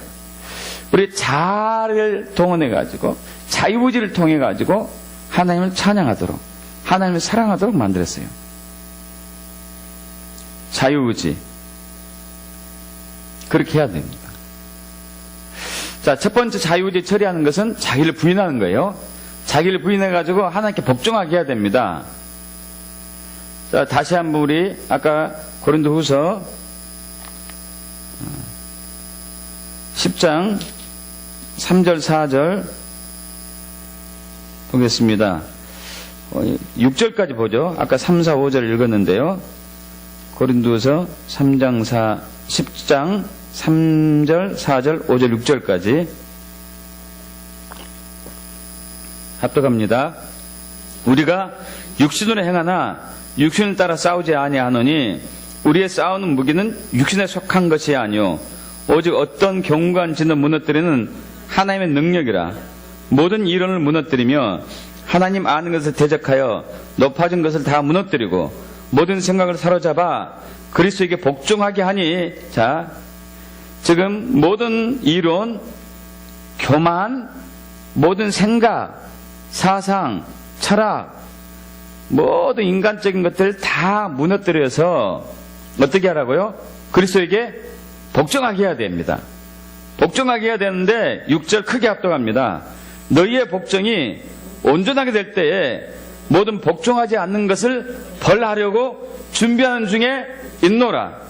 우리 자아를 동원해가지고 자유의지를 통해가지고 하나님을 찬양하도록, 하나님을 사랑하도록 만들었어요. 자유의지. 그렇게 해야 됩니다. 자, 첫 번째 자유의지 처리하는 것은 자기를 부인하는 거예요. 자기를 부인해가지고 하나님께 복종하게 해야 됩니다. 자, 다시 한번 우리 아까 고린도후서 10장 3절 4절 보겠습니다. 6절까지 보죠. 아까 3, 4, 5절 읽었는데요. 고린도후서 10장 3절 4절 5절 6절까지 합독합니다. 우리가 육신으로 행하나 육신을 따라 싸우지 아니하노니 우리의 싸우는 무기는 육신에 속한 것이 아니요 오직 어떤 경관진을 무너뜨리는 하나님의 능력이라. 모든 이론을 무너뜨리며 하나님 아는 것을 대적하여 높아진 것을 다 무너뜨리고 모든 생각을 사로잡아 그리스도에게 복종하게 하니. 자, 지금 모든 이론, 교만, 모든 생각, 사상, 철학, 모든 인간적인 것들을 다 무너뜨려서 어떻게 하라고요? 그리스도에게 복종하게 해야 됩니다. 복종하게 해야 되는데 6절 크게 합독합니다. 너희의 복종이 온전하게 될 때에 모든 복종하지 않는 것을 벌하려고 준비하는 중에 있노라.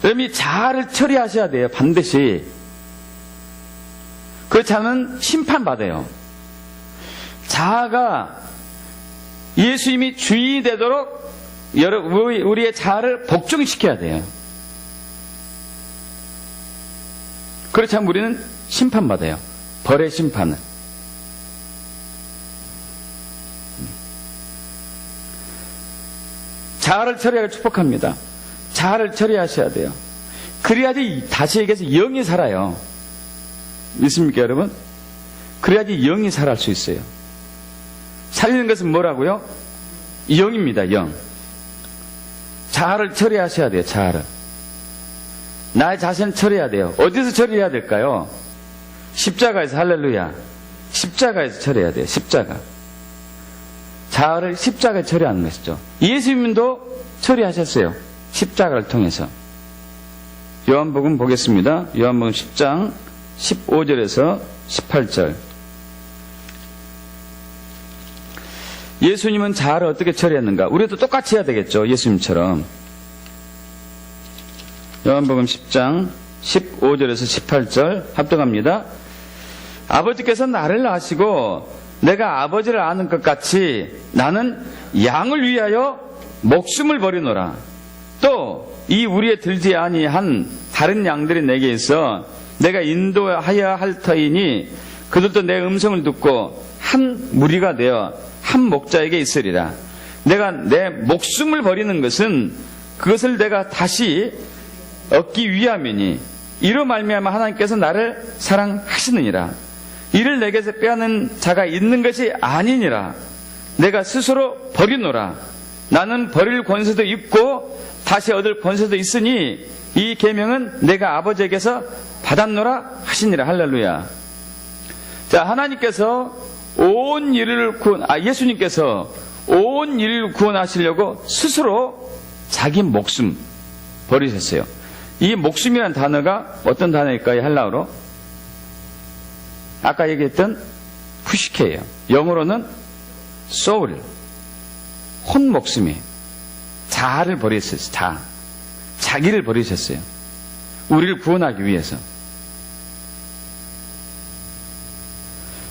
그럼 이 자아를 처리하셔야 돼요. 반드시. 그렇지 않으면 심판받아요. 자아가 예수님이 주인이 되도록 우리의 자아를 복종시켜야 돼요. 그렇지 않으면 우리는 심판받아요. 벌의 심판을. 자아를 처리하기를 축복합니다. 자아를 처리하셔야 돼요. 그래야지, 다시 얘기해서 영이 살아요. 믿습니까, 여러분? 그래야지 영이 살아갈 수 있어요. 살리는 것은 뭐라고요? 영입니다, 영. 자아를 처리하셔야 돼요, 자아를. 나의 자신을 처리해야 돼요. 어디서 처리해야 될까요? 십자가에서. 할렐루야. 십자가에서 처리해야 돼요, 십자가. 자아를 십자가에 처리하는 것이죠. 예수님도 처리하셨어요. 십자가를 통해서. 요한복음 보겠습니다. 요한복음 10장 15절에서 18절. 예수님은 자아를 어떻게 처리했는가? 우리도 똑같이 해야 되겠죠. 예수님처럼. 요한복음 10장 15절에서 18절 합독합니다. 아버지께서 나를 아시고 내가 아버지를 아는 것 같이 나는 양을 위하여 목숨을 버리노라. 또 이 우리에 들지 아니한 다른 양들이 내게 있어 내가 인도하여야 할 터이니 그들도 내 음성을 듣고 한 무리가 되어 한 목자에게 있으리라. 내가 내 목숨을 버리는 것은 그것을 내가 다시 얻기 위함이니 이로 말미암아 하나님께서 나를 사랑하시느니라. 이를 내게서 빼앗는 자가 있는 것이 아니니라. 내가 스스로 버리노라. 나는 버릴 권세도 있고 다시 얻을 권세도 있으니 이 계명은 내가 아버지에게서 받았노라 하시니라. 할렐루야. 자, 하나님께서 온 인류를 예수님께서 온 인류를 구원하시려고 스스로 자기 목숨 버리셨어요. 이 목숨이라는 단어가 어떤 단어일까요? 헬라어로? 아까 얘기했던 푸시케예요. 영어로는 soul, 혼 목숨이에요. 자아를 버리셨어요. 자기를 버리셨어요. 우리를 구원하기 위해서.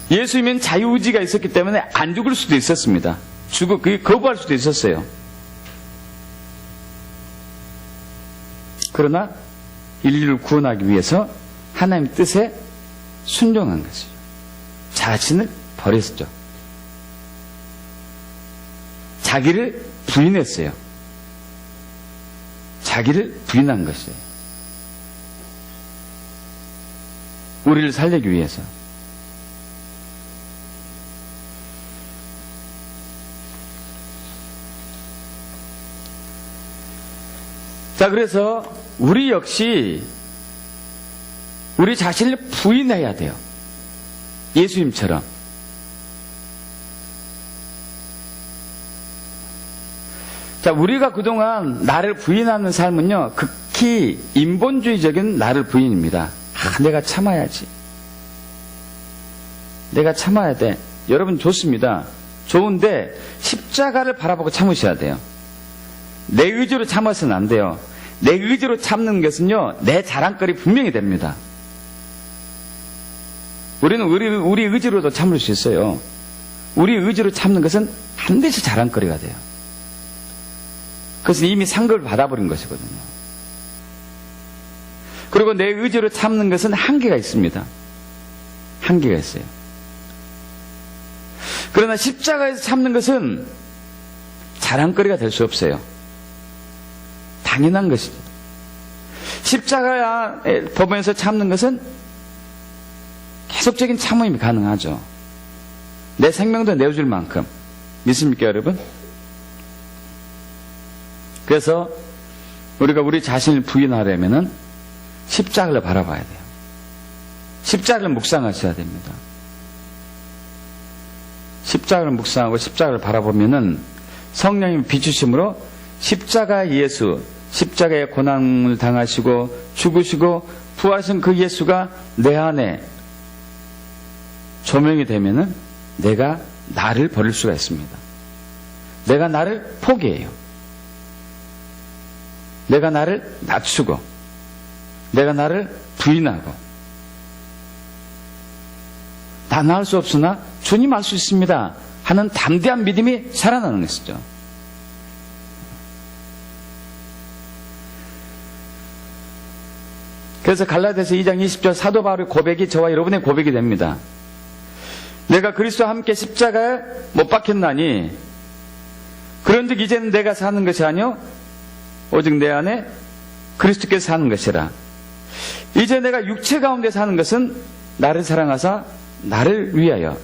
예수님은 자유의지가 있었기 때문에 안 죽을 수도 있었습니다. 그게 거부할 수도 있었어요. 그러나 인류를 구원하기 위해서 하나님 뜻에 순종한 것이죠. 자신을 버렸죠. 자기를 부인했어요. 자기를 부인한 것이에요. 우리를 살리기 위해서. 자, 그래서 우리 역시 우리 자신을 부인해야 돼요. 예수님처럼. 자, 우리가 그동안 나를 부인하는 삶은요, 극히 인본주의적인 나를 부인입니다. 내가 참아야지. 내가 참아야 돼. 여러분 좋습니다. 좋은데 십자가를 바라보고 참으셔야 돼요. 내 의지로 참아서는 안 돼요. 내 의지로 참는 것은요, 내 자랑거리 분명히 됩니다. 우리는 우리 의지로도 참을 수 있어요. 우리 의지로 참는 것은 반드시 자랑거리가 돼요. 그것은 이미 상급을 받아버린 것이거든요. 그리고 내 의지로 참는 것은 한계가 있습니다. 한계가 있어요. 그러나 십자가에서 참는 것은 자랑거리가 될 수 없어요. 당연한 것이죠. 십자가의 법에서 참는 것은 계속적인 참음이 가능하죠. 내 생명도 내어줄 만큼. 믿습니까, 여러분? 그래서 우리가 우리 자신을 부인하려면은 십자가를 바라봐야 돼요. 십자가를 묵상하셔야 됩니다. 십자가를 묵상하고 십자가를 바라보면은 성령님 비추심으로 십자가의 예수, 십자가의 고난을 당하시고 죽으시고 부활하신 그 예수가 내 안에 조명이 되면은 내가 나를 버릴 수가 있습니다. 내가 나를 포기해요. 내가 나를 낮추고 내가 나를 부인하고 나는 할 수 없으나 주님 할 수 있습니다 하는 담대한 믿음이 살아나는 것이죠. 그래서 갈라디아서 2장 20절 사도 바울의 고백이 저와 여러분의 고백이 됩니다. 내가 그리스도와 함께 십자가에 못 박혔나니 그런즉 이제는 내가 사는 것이 아니요 오직 내 안에 그리스도께서 사는 것이라. 이제 내가 육체 가운데 사는 것은 나를 사랑하사 나를 위하여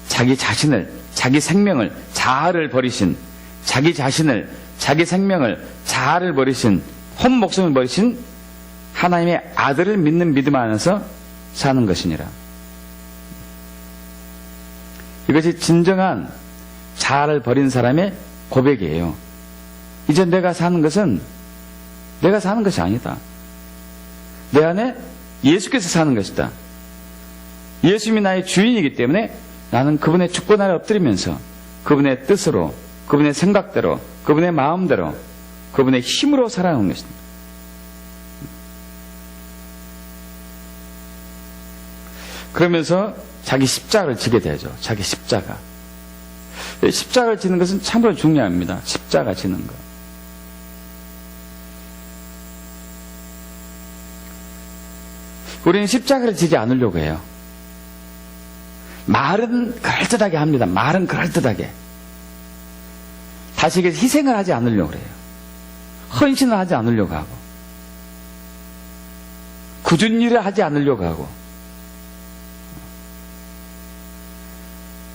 자기 자신을, 자기 생명을, 자아를 버리신, 자기 자신을, 자기 생명을, 자아를 버리신, 혼 목숨을 버리신 하나님의 아들을 믿는 믿음 안에서 사는 것이니라. 이것이 진정한 자아를 버린 사람의 고백이에요. 이제 내가 사는 것은 내가 사는 것이 아니다. 내 안에 예수께서 사는 것이다. 예수님이 나의 주인이기 때문에 나는 그분의 주권 아래 엎드리면서 그분의 뜻으로, 그분의 생각대로, 그분의 마음대로, 그분의 힘으로 살아가는 것입니다. 그러면서 자기 십자가를 지게 되죠. 자기 십자가. 십자가를 지는 것은 참으로 중요합니다. 십자가 지는 것. 우리는 십자가를 지지 않으려고 해요. 말은 그럴듯하게 합니다. 말은 그럴듯하게. 다시 희생을 하지 않으려고 그래요. 헌신을 하지 않으려고 하고, 굳은 일을 하지 않으려고 하고.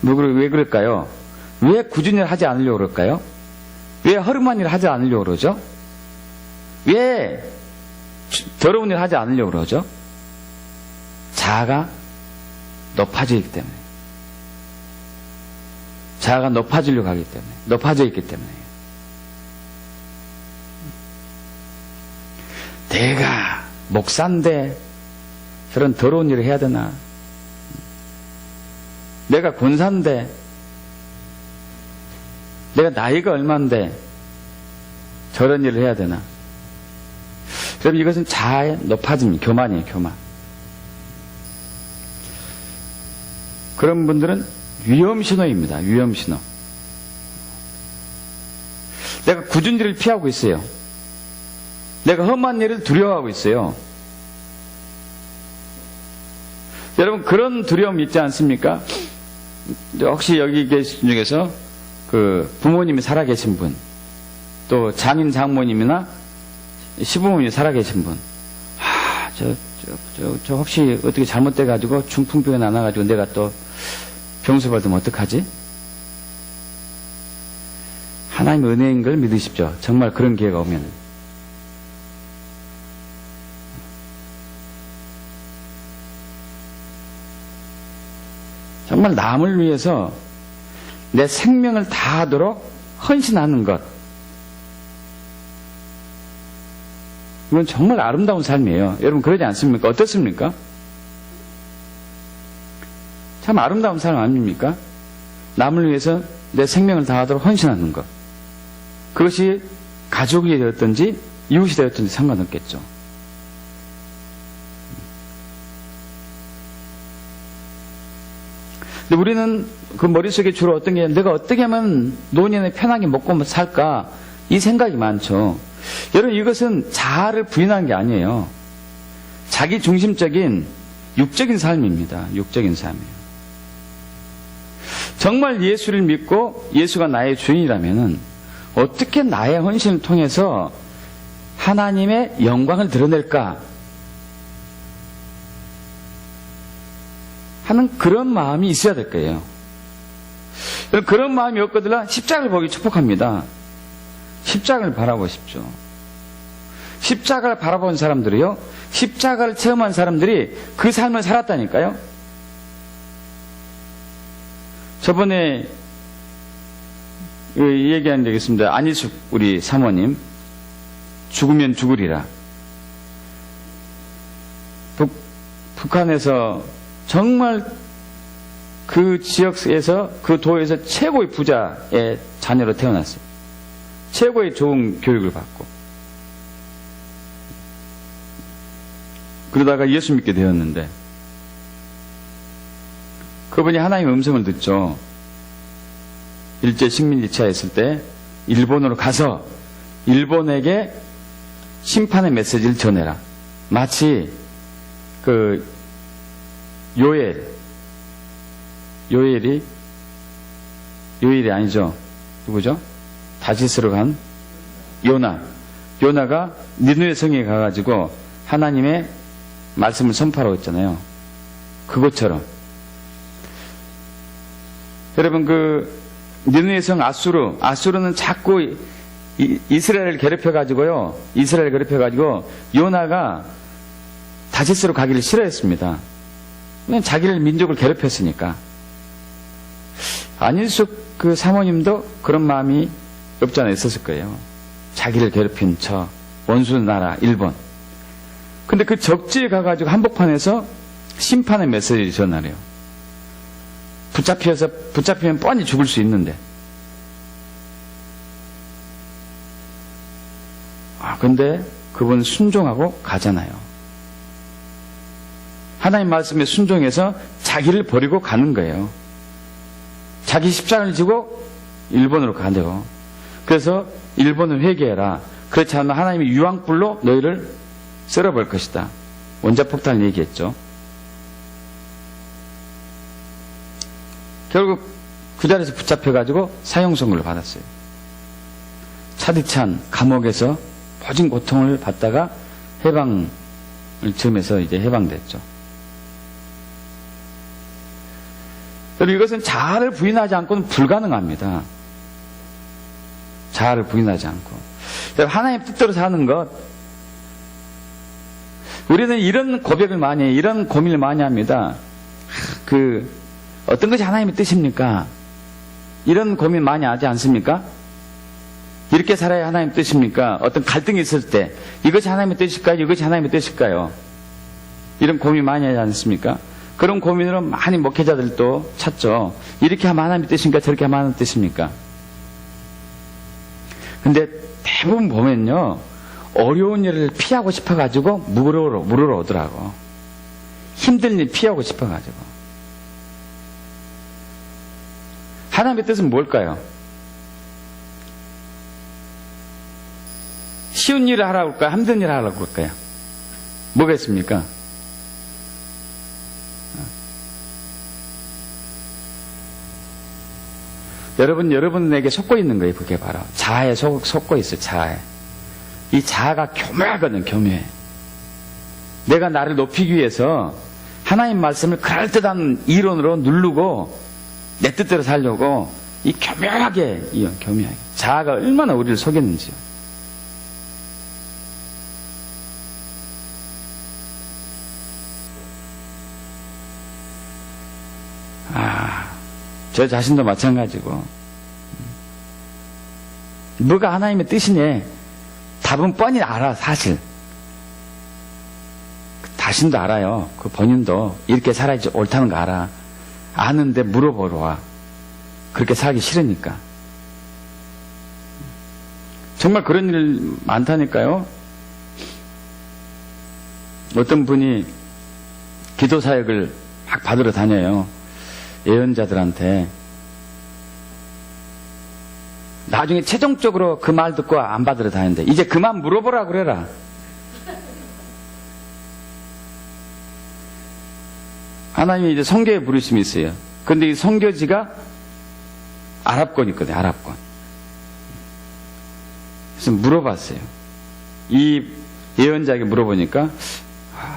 왜 그럴까요? 왜 굳은 일을 하지 않으려고 그럴까요? 왜 허름한 일을 하지 않으려고 그러죠? 왜 더러운 일을 하지 않으려고 그러죠? 자아가 높아져 있기 때문에. 자아가 높아지려고 하기 때문에. 높아져 있기 때문에. 내가 목사인데 저런 더러운 일을 해야 되나? 내가 권사인데, 내가 나이가 얼마인데 저런 일을 해야 되나? 그럼 이것은 자아의 높아짐입니다. 교만이에요, 교만. 그런 분들은 위험신호입니다. 위험신호. 내가 굳은 일을 피하고 있어요. 내가 험한 일을 두려워하고 있어요. 여러분, 그런 두려움 있지 않습니까? 혹시 여기 계신 분 중에서 그 부모님이 살아계신 분, 또 장인 장모님이나 시부모님이 살아계신 분, 저 혹시 어떻게 잘못돼가지고 중풍병에 나눠가지고 내가 또 병수 받으면 어떡하지? 하나님의 은혜인 걸 믿으십시오. 정말 그런 기회가 오면. 정말 남을 위해서 내 생명을 다하도록 헌신하는 것. 이건 정말 아름다운 삶이에요. 여러분 그러지 않습니까? 어떻습니까? 참 아름다운 삶 아닙니까? 남을 위해서 내 생명을 다하도록 헌신하는 것. 그것이 가족이 되었든지 이웃이 되었든지 상관없겠죠. 근데 우리는 그 머릿속에 주로 어떤 게, 내가 어떻게 하면 노년에 편하게 먹고 살까, 이 생각이 많죠. 여러분, 이것은 자아를 부인한 게 아니에요. 자기 중심적인 육적인 삶입니다. 육적인 삶이에요. 정말 예수를 믿고 예수가 나의 주인이라면은 어떻게 나의 헌신을 통해서 하나님의 영광을 드러낼까 하는 그런 마음이 있어야 될 거예요. 그런 마음이 없거든 십자가를 보기 축복합니다. 십자가를 바라보십시오. 십자가를 바라본 사람들이요, 십자가를 체험한 사람들이 그 삶을 살았다니까요. 저번에 얘기한 적이 있습니다. 안희숙 우리 사모님, 죽으면 죽으리라. 북한에서 정말 그 지역에서, 그 도에서 최고의 부자의 자녀로 태어났어요. 최고의 좋은 교육을 받고. 그러다가 예수 믿게 되었는데, 그분이 하나님의 음성을 듣죠. 일제 식민지 치하했을 때 일본으로 가서 일본에게 심판의 메시지를 전해라. 마치 그 요엘이 아니죠. 누구죠? 다시스로 간 요나가 니느웨 성에 가가지고 하나님의 말씀을 선포하라고 했잖아요. 그것처럼 여러분, 그 니느웨 성 아수르는 자꾸 이스라엘을 괴롭혀가지고요. 요나가 다시스로 가기를 싫어했습니다. 그냥 자기를 민족을 괴롭혔으니까. 안일숙 그 사모님도 그런 마음이 없지 않아 있었을 거예요. 자기를 괴롭힌 저 원수 나라 일본. 근데 그 적지에 가가지고 한복판에서 심판의 메시지를 전하래요. 붙잡히면 뻔히 죽을 수 있는데. 근데 그분 순종하고 가잖아요. 하나님 말씀에 순종해서 자기를 버리고 가는 거예요. 자기 십자가를 지고 일본으로 가대요. 그래서 일본을 회개해라. 그렇지 않으면 하나님이 유황불로 너희를 썰어볼 것이다. 원자폭탄을 얘기했죠. 결국 그 자리에서 붙잡혀가지고 사형 선고를 받았어요. 차디찬 감옥에서 모진 고통을 받다가 해방을 즈음해서 이제 해방됐죠. 그리고 이것은 자아를 부인하지 않고는 불가능합니다. 자아를 부인하지 않고. 하나님 뜻대로 사는 것. 우리는 이런 고백을 많이 해요. 이런 고민을 많이 합니다. 어떤 것이 하나님의 뜻입니까? 이런 고민 많이 하지 않습니까? 이렇게 살아야 하나님의 뜻입니까? 어떤 갈등이 있을 때 이것이 하나님의 뜻일까요? 이것이 하나님의 뜻일까요? 이런 고민 많이 하지 않습니까? 그런 고민으로 많이 목회자들도 찾죠. 이렇게 하면 하나님의 뜻입니까? 저렇게 하면 하나님의 뜻입니까? 근데 대부분 보면요, 어려운 일을 피하고 싶어가지고 물으러 오더라고. 힘든 일 피하고 싶어가지고. 하나님의 뜻은 뭘까요? 쉬운 일을 하라고 할까요? 힘든 일을 하라고 할까요? 뭐겠습니까? 여러분에게 속고 있는 거예요. 그게 바로 자아에 속고 있어요. 자아에. 이 자아가 교묘하거든. 교묘해. 내가 나를 높이기 위해서 하나님 말씀을 그럴듯한 이론으로 누르고 내 뜻대로 살려고 이 교묘하게 자아가 얼마나 우리를 속였는지요. 저 자신도 마찬가지고. 뭐가 하나님의 뜻이네. 답은 뻔히 알아, 사실. 자신도 알아요. 그 본인도 이렇게 살아야지 옳다는 거 알아. 아는데 물어보러 와. 그렇게 살기 싫으니까. 정말 그런 일 많다니까요. 어떤 분이 기도 사역을 막 받으러 다녀요. 예언자들한테. 나중에 최종적으로 그 말 듣고 안 받으러 다니는데 이제 그만 물어보라 그래라. 하나님이 이제 선교에 부르심이 있어요. 근데 이 선교지가 아랍권 있거든요. 아랍권. 그래서 물어봤어요. 이 예언자에게 물어보니까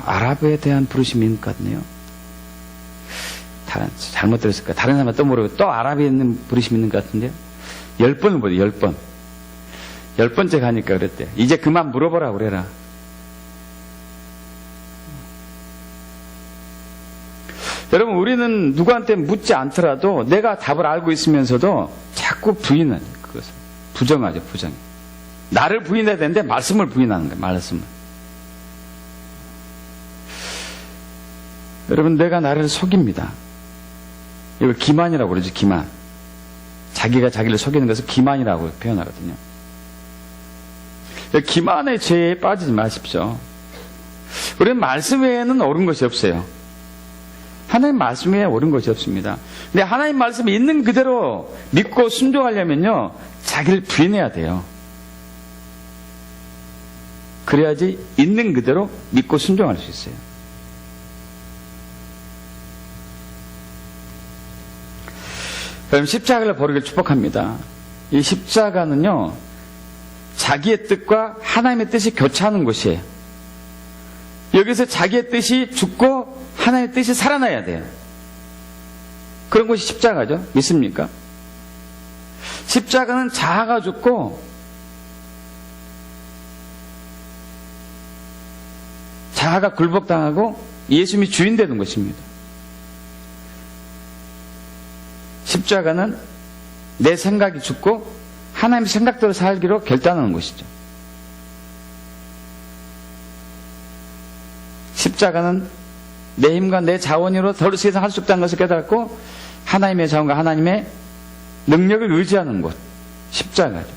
아랍에 대한 부르심이 있는 것 같네요. 잘못 들었을까? 다른 사람한테 또 물어보고 또 아랍에 있는 부르심이 있는 것 같은데요. 10번을 보세요. 10번. 10번째 가니까 그랬대. 이제 그만 물어보라 그래라. 여러분, 우리는 누구한테 묻지 않더라도 내가 답을 알고 있으면서도 자꾸 부인하는 그것을. 부정하죠. 부정. 나를 부인해야 되는데 말씀을 부인하는 거예요. 말씀을. 여러분, 내가 나를 속입니다. 이걸 기만이라고 그러죠. 기만. 자기가 자기를 속이는 것을 기만이라고 표현하거든요. 기만의 죄에 빠지지 마십시오. 우리는 말씀 외에는 옳은 것이 없어요. 하나님 말씀 외에 옳은 것이 없습니다. 근데 하나님 말씀이 있는 그대로 믿고 순종하려면요, 자기를 부인해야 돼요. 그래야지 있는 그대로 믿고 순종할 수 있어요. 그럼 십자가를 버리길 축복합니다. 이 십자가는요, 자기의 뜻과 하나님의 뜻이 교차하는 곳이에요. 여기서 자기의 뜻이 죽고 하나님의 뜻이 살아나야 돼요. 그런 것이 십자가죠. 믿습니까? 십자가는 자아가 죽고 자아가 굴복당하고 예수님이 주인 되는 것입니다. 십자가는 내 생각이 죽고 하나님의 생각대로 살기로 결단하는 것이죠. 십자가는 내 힘과 내 자원으로 더 이상 할 수 없다는 것을 깨닫고 하나님의 자원과 하나님의 능력을 의지하는 곳, 십자가죠.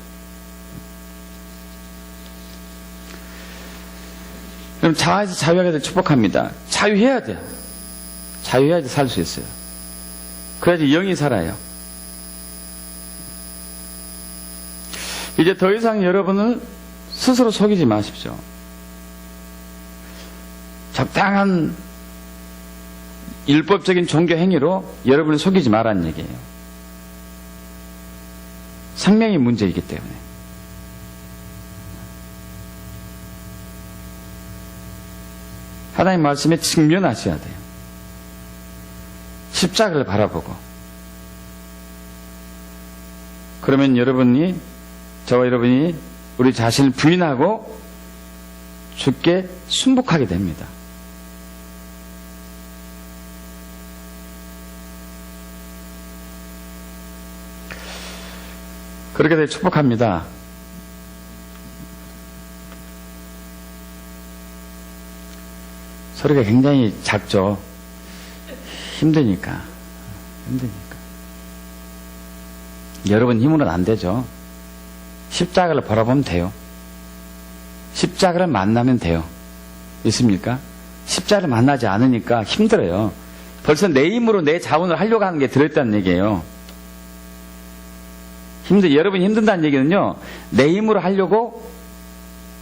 그럼 자아에서 자유하게 될 축복합니다. 자유해야 돼요. 자유해야지 살 수 있어요. 그래야지 영이 살아요. 이제 더 이상 여러분을 스스로 속이지 마십시오. 적당한 율법적인 종교 행위로 여러분을 속이지 말라는 얘기예요. 생명이 문제이기 때문에. 하나님 말씀에 직면하셔야 돼요. 십자가를 바라보고. 그러면 저와 여러분이 우리 자신을 부인하고 주께 순복하게 됩니다. 그렇게 되어 축복합니다. 소리가 굉장히 작죠. 힘드니까. 여러분 힘으로는 안 되죠. 십자가를 바라보면 돼요. 십자가를 만나면 돼요. 있습니까? 십자가를 만나지 않으니까 힘들어요. 벌써 내 힘으로 내 자원을 하려고 하는 게 들어있다는 얘기예요. 여러분이 힘든다는 얘기는요, 내 힘으로 하려고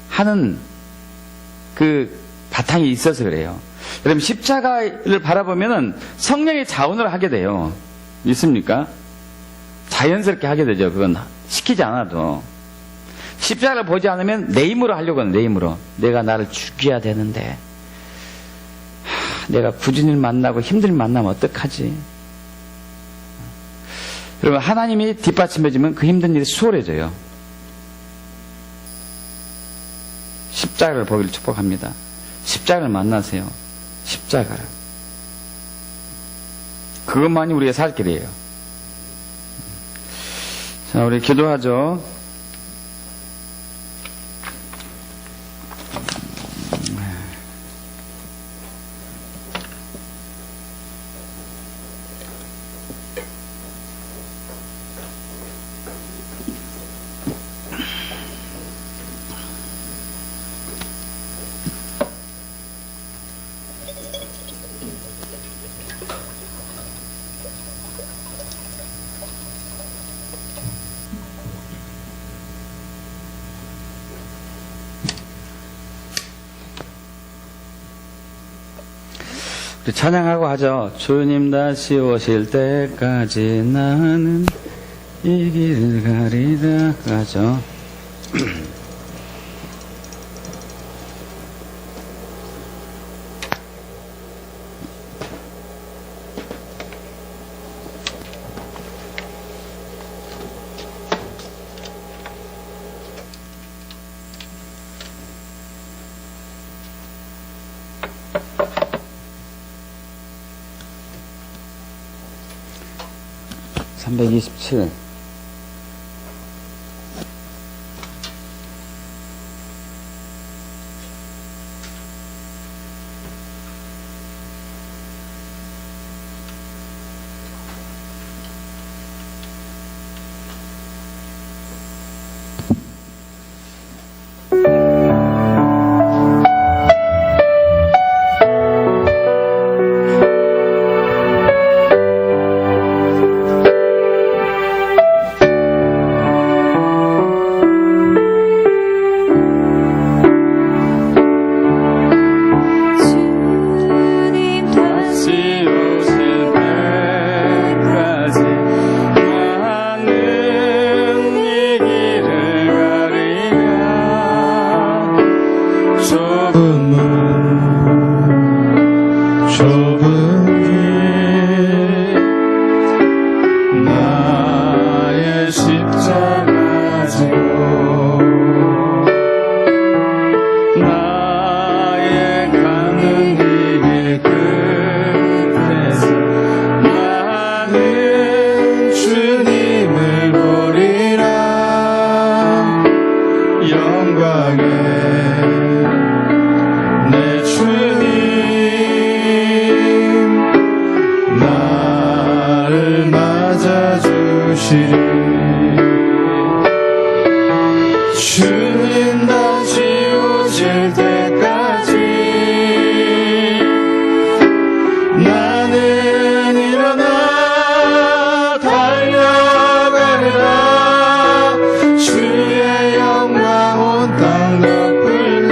하는 그 바탕이 있어서 그래요. 여러분, 십자가를 바라보면은 성령의 자원을 하게 돼요. 있습니까? 자연스럽게 하게 되죠. 그건 시키지 않아도. 십자가를 보지 않으면 내 힘으로 하려고 하는, 내 힘으로. 내가 나를 죽여야 되는데, 내가 굳은 일 만나고 힘든 일 만나면 어떡하지? 여러분, 하나님이 뒷받침해주면 그 힘든 일이 수월해져요. 십자가를 보기를 축복합니다. 십자가를 만나세요. 십자가를. 그것만이 우리의 살 길이에요. 자, 우리 기도하죠. 찬양하고 하죠. 주님 다시 오실 때까지 나는 이 길을 가리라 하죠. (327) 주님 다시 오실 때까지 나는 일어나 달려가리라. 주의 영광 온 땅 덮을래.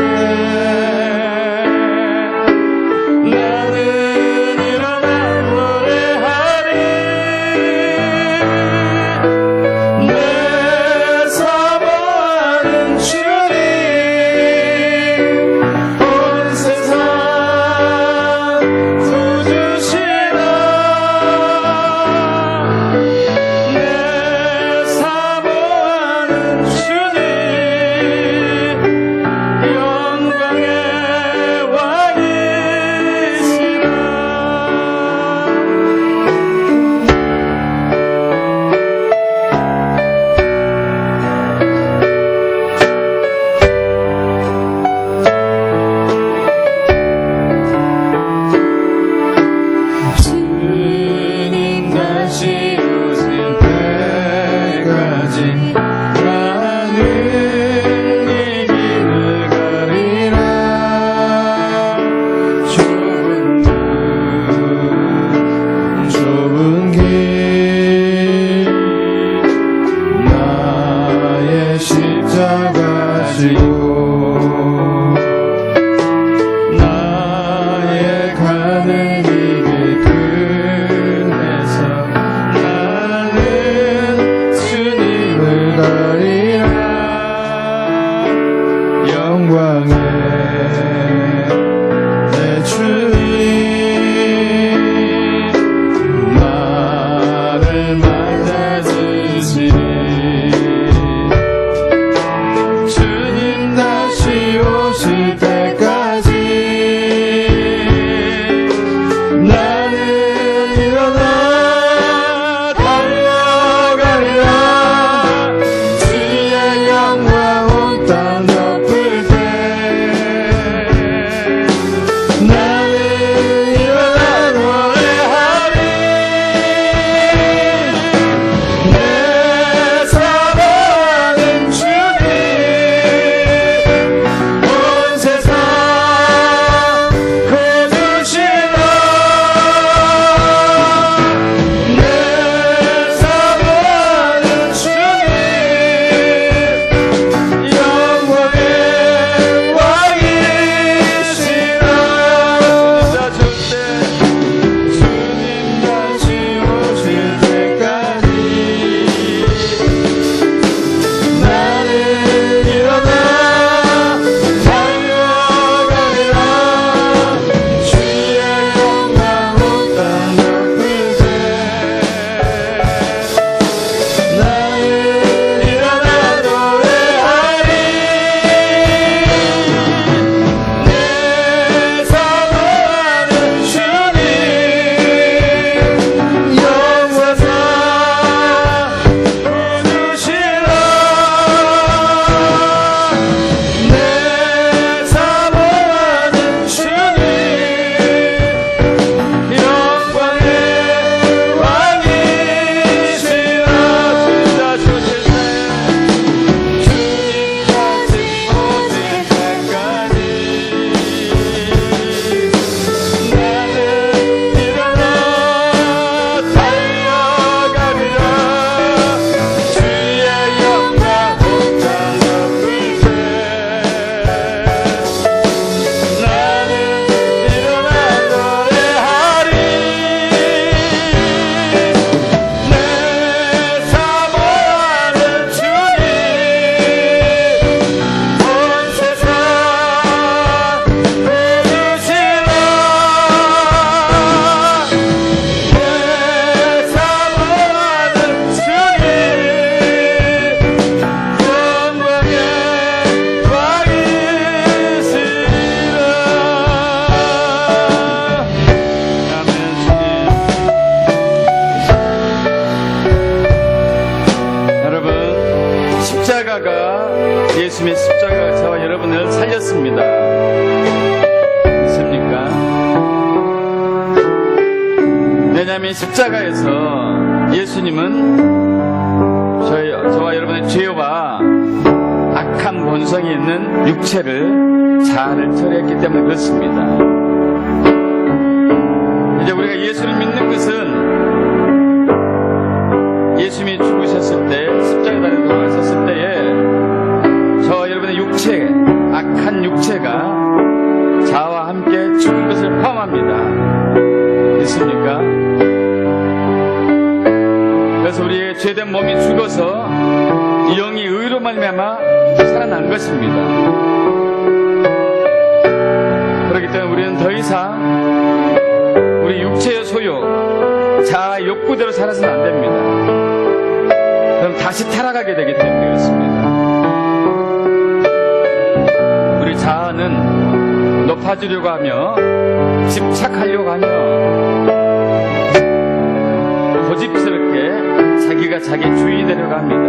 예수님의 십자가가 저와 여러분을 살렸습니다. 믿습니까? 왜냐하면 십자가에서 예수님은 저와 여러분의 죄와 악한 본성이 있는 육체를 잘 처리했기 때문에 그렇습니다. 이제 우리가 예수를 믿는 것은 예수님이 죽으셨을 때, 십자가 달에 돌아가셨을 때에 저와 여러분의 육체, 악한 육체가 자와 함께 죽은 것을 포함합니다. 믿습니까? 그래서 우리의 죄된 몸이 죽어서 영이 의로 말미암아 살아난 것입니다. 그렇기 때문에 우리는 더 이상 우리 육체의 소유, 자아의 욕구대로 살아서는 안 됩니다. 그럼 다시 타락하게 되기 때문에 그렇습니다. 우리 자아는 높아지려고 하며 집착하려고 하며 고집스럽게 자기가 자기 주인이 되려고 합니다.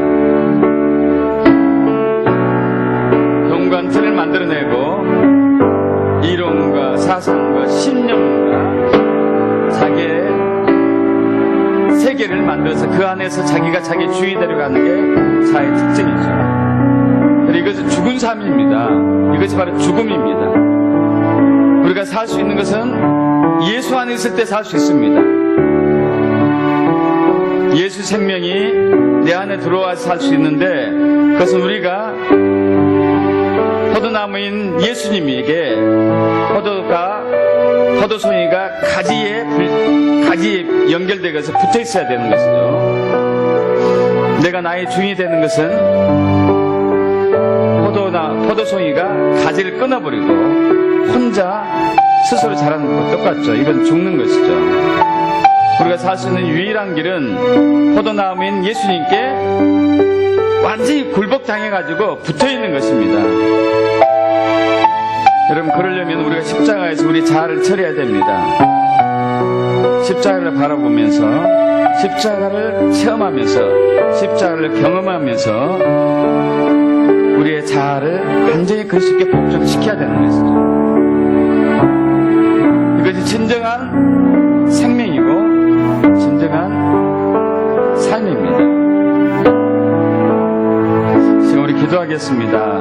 경관틀을 만들어내고 이론과 사상과 신념과 자기의 세계를 만들어서 그 안에서 자기가 자기 주인이 되려고 하는 게 사의 특징이죠. 그리고 이것은 죽은 삶입니다. 이것이 바로 죽음입니다. 우리가 살 수 있는 것은 예수 안에 있을 때 살 수 있습니다. 예수 생명이 내 안에 들어와서 살 수 있는데, 그것은 우리가 포도나무인 예수님에게 포도송이가 가지에 연결되어서 붙어 있어야 되는 것이죠. 내가 나의 주인이 되는 것은 포도송이가 가지를 끊어버리고 혼자 스스로 자라는 것과 똑같죠. 이건 죽는 것이죠. 우리가 살 수 있는 유일한 길은 포도나무인 예수님께 완전히 굴복당해가지고 붙어있는 것입니다. 여러분, 그러려면 우리가 십자가에서 우리 자아를 처리해야 됩니다. 십자가를 바라보면서, 십자가를 체험하면서, 십자가를 경험하면서 우리의 자아를 완전히 그리스도께 복종시켜야 되는 것이죠. 이것이 진정한 생명이고 진정한 삶입니다. 지금 우리 기도하겠습니다.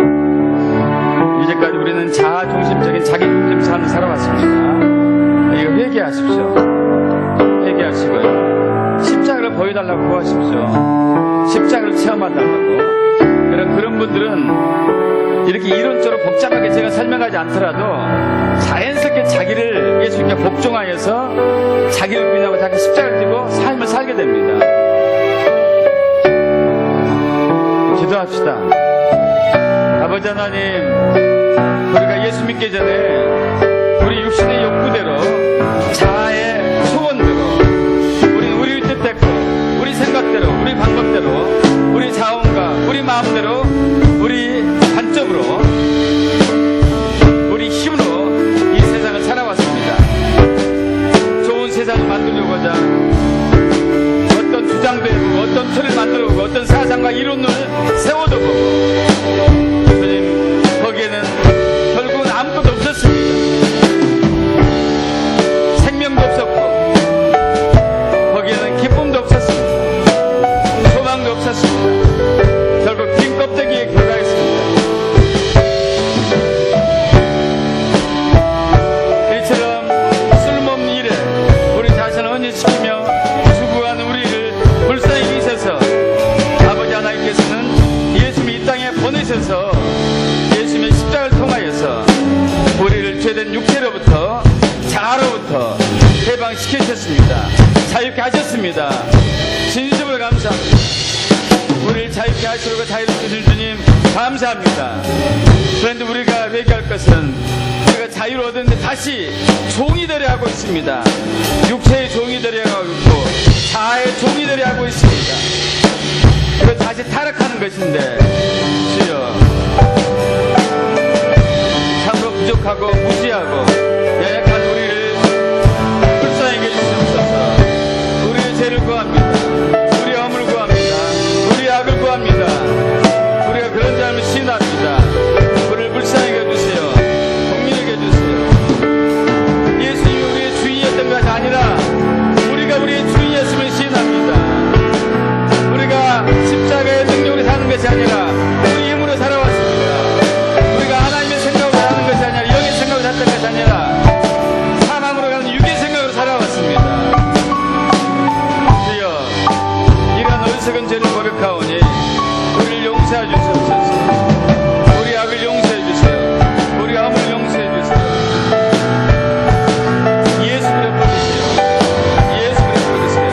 이제까지 우리는 자아 중심적인 자기 중심 삶을 살아왔습니다. 이거 회개하십시오. 회개하시고요. 십자가를 보여달라고 구하십시오. 십자가를 체험해달라고. 그런 분들은 이렇게 이론적으로 복잡하게 제가 설명하지 않더라도 자연스럽게 자기를 예수님께 복종하여서 자기를 부인하고 자기 십자가를 지고 삶을 살게 됩니다. 기도합시다. 아버지 하나님, 우리가 예수 믿기 전에 우리 육신의 욕구대로, 자아의 소원대로, 우리 뜻대로, 우리 생각대로, 우리 방법대로, 우리 자원과 우리 마음대로, 우리 관점으로, 우리 힘으로 이 세상을 살아왔습니다. 좋은 세상을 만들려고자 어떤 주장도 해보고, 어떤 틀을 만들어보고, 어떤 사상과 이론을 세워도 보고, 주님, 거기에는 결국은 아무것도 없었습니다. 생명도 없었고, 거기에는 기쁨도 없었습니다. 소망도 없었습니다. 결국 빈 껍데기에 불과했습니다. 이처럼 쓸모없는 일에 우리 자신을 헌신시키며 추구하는 우리를 불쌍히 여기셔서 아버지 하나님께서는 예수님이 이 땅에 보내셔서 예수님의 십자가를 통하여서 우리를 죄된 육체로부터, 자아로부터 해방시키셨습니다. 자유케 하셨습니다. 진심으로 감사합니다. 우리를 자유케 하시고 자유를 주신 주님 감사합니다. 그런데 우리가 회개할 것은 우리가 자유를 얻었는데 다시 종이 되려 하고 있습니다. 육체의 종이 되려 하고 있고 자아의 종이 되려 하고 있습니다. 그래서 다시 타락하는 것인데, 주여, 참으로 부족하고 무지하고 연약한 우리를 불쌍히 여겨 주시옵소서. 우리의 죄를 구합니다. 우리의 허물을 구합니다. 우리의 악을 구합니다. 우리가 그런 삶을 시인합니다. 우리를 불쌍히 여겨주세요. 공민하게 해주세요. 예수님이 우리의 주인이었던 것이 아니라 우리가 우리의 주인이었음을 시인합니다. 우리가 십자가의 능력으로 사는 것이 아니라 우리 힘으로 살아왔습니다. 우리가 하나님의 생각으로 사는 것이 아니라 영의 생각으로 살던 것이 아니라 사망으로 가는 육의 생각으로 살아왔습니다. 주여, 이러한 어리석은 죄를 고백하오니 우리를 용서해 주시옵소서. 우리 악을 용서해 주세요. 우리 허물을 용서해 주세요. 예수 그리스도 부르세요. 예수 그리스도 부르세요.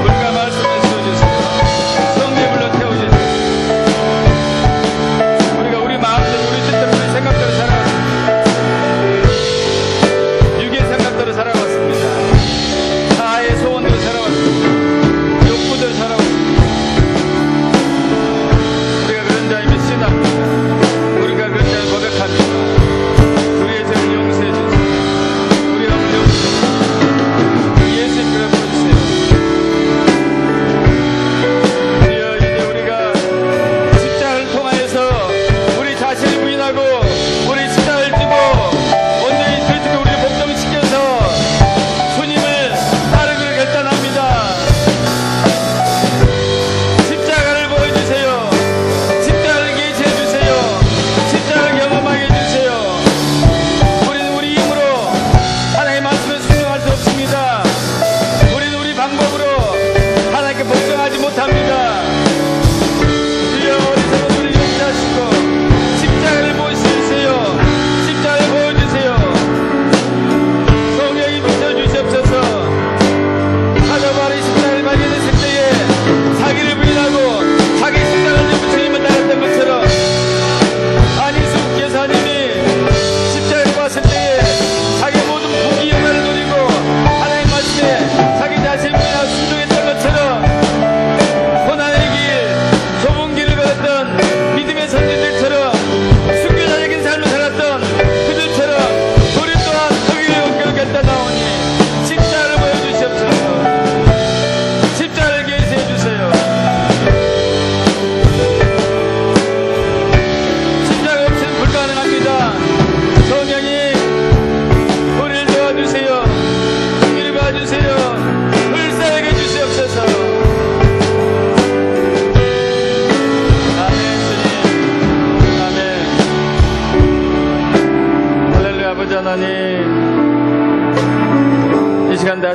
우리가 말씀을 써주세요. 성령의 불로 태워주세요.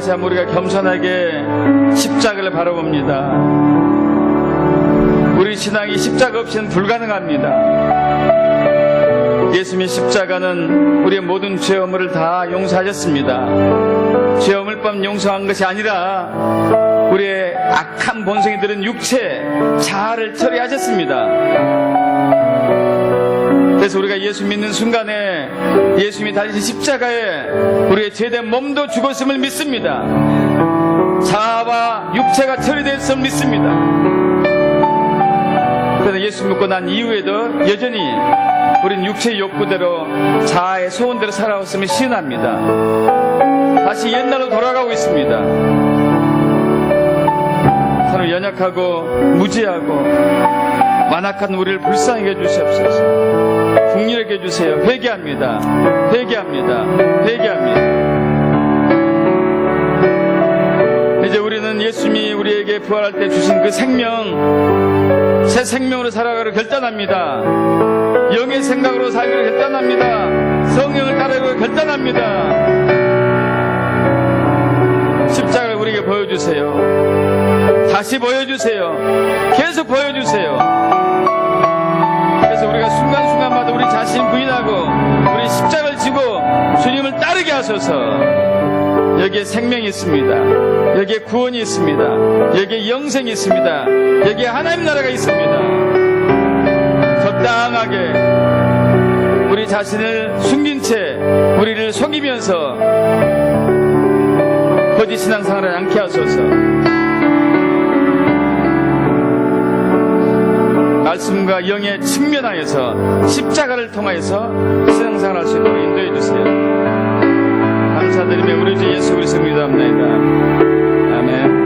다시 한번 우리가 겸손하게 십자가를 바라봅니다. 우리 신앙이 십자가 없이는 불가능합니다. 예수님의 십자가는 우리의 모든 죄업을 다 용서하셨습니다. 죄업을뿐 용서한 것이 아니라 우리의 악한 본성이 들은 육체, 자아를 처리하셨습니다. 그래서 우리가 예수 믿는 순간에 예수님이 달리신 십자가에 우리의 죄된 몸도 죽었음을 믿습니다. 자아와 육체가 처리됐음을 믿습니다. 그래서 예수 믿고 난 이후에도 여전히 우리는 육체의 욕구대로 자아의 소원대로 살아왔음을 시인합니다. 다시 옛날로 돌아가고 있습니다. 서로 연약하고 무지하고 완악한 우리를 불쌍히 해주시옵소서. 긍휼하게 해주세요. 회개합니다. 회개합니다. 회개합니다. 이제 우리는 예수님이 우리에게 부활할 때 주신 그 생명, 새 생명으로 살아가기로 결단합니다. 영의 생각으로 살기로 결단합니다. 성령을 따르기로 결단합니다. 십자가를 우리에게 보여주세요. 다시 보여주세요. 계속 보여주세요. 그래서 우리가 순간순간마다 우리 자신 부인하고 우리 십자가를 지고 주님을 따르게 하소서. 여기에 생명이 있습니다. 여기에 구원이 있습니다. 여기에 영생이 있습니다. 여기에 하나님 나라가 있습니다. 적당하게 우리 자신을 숨긴 채 우리를 속이면서 거짓 신앙생활을 않게 하소서. 말씀과 영에 측면하여서 십자가를 통하여서 신앙생활할 수 있도록 인도해 주세요. 감사드리며 우리 주 예수 그리스도 믿사옵나이다. 아멘.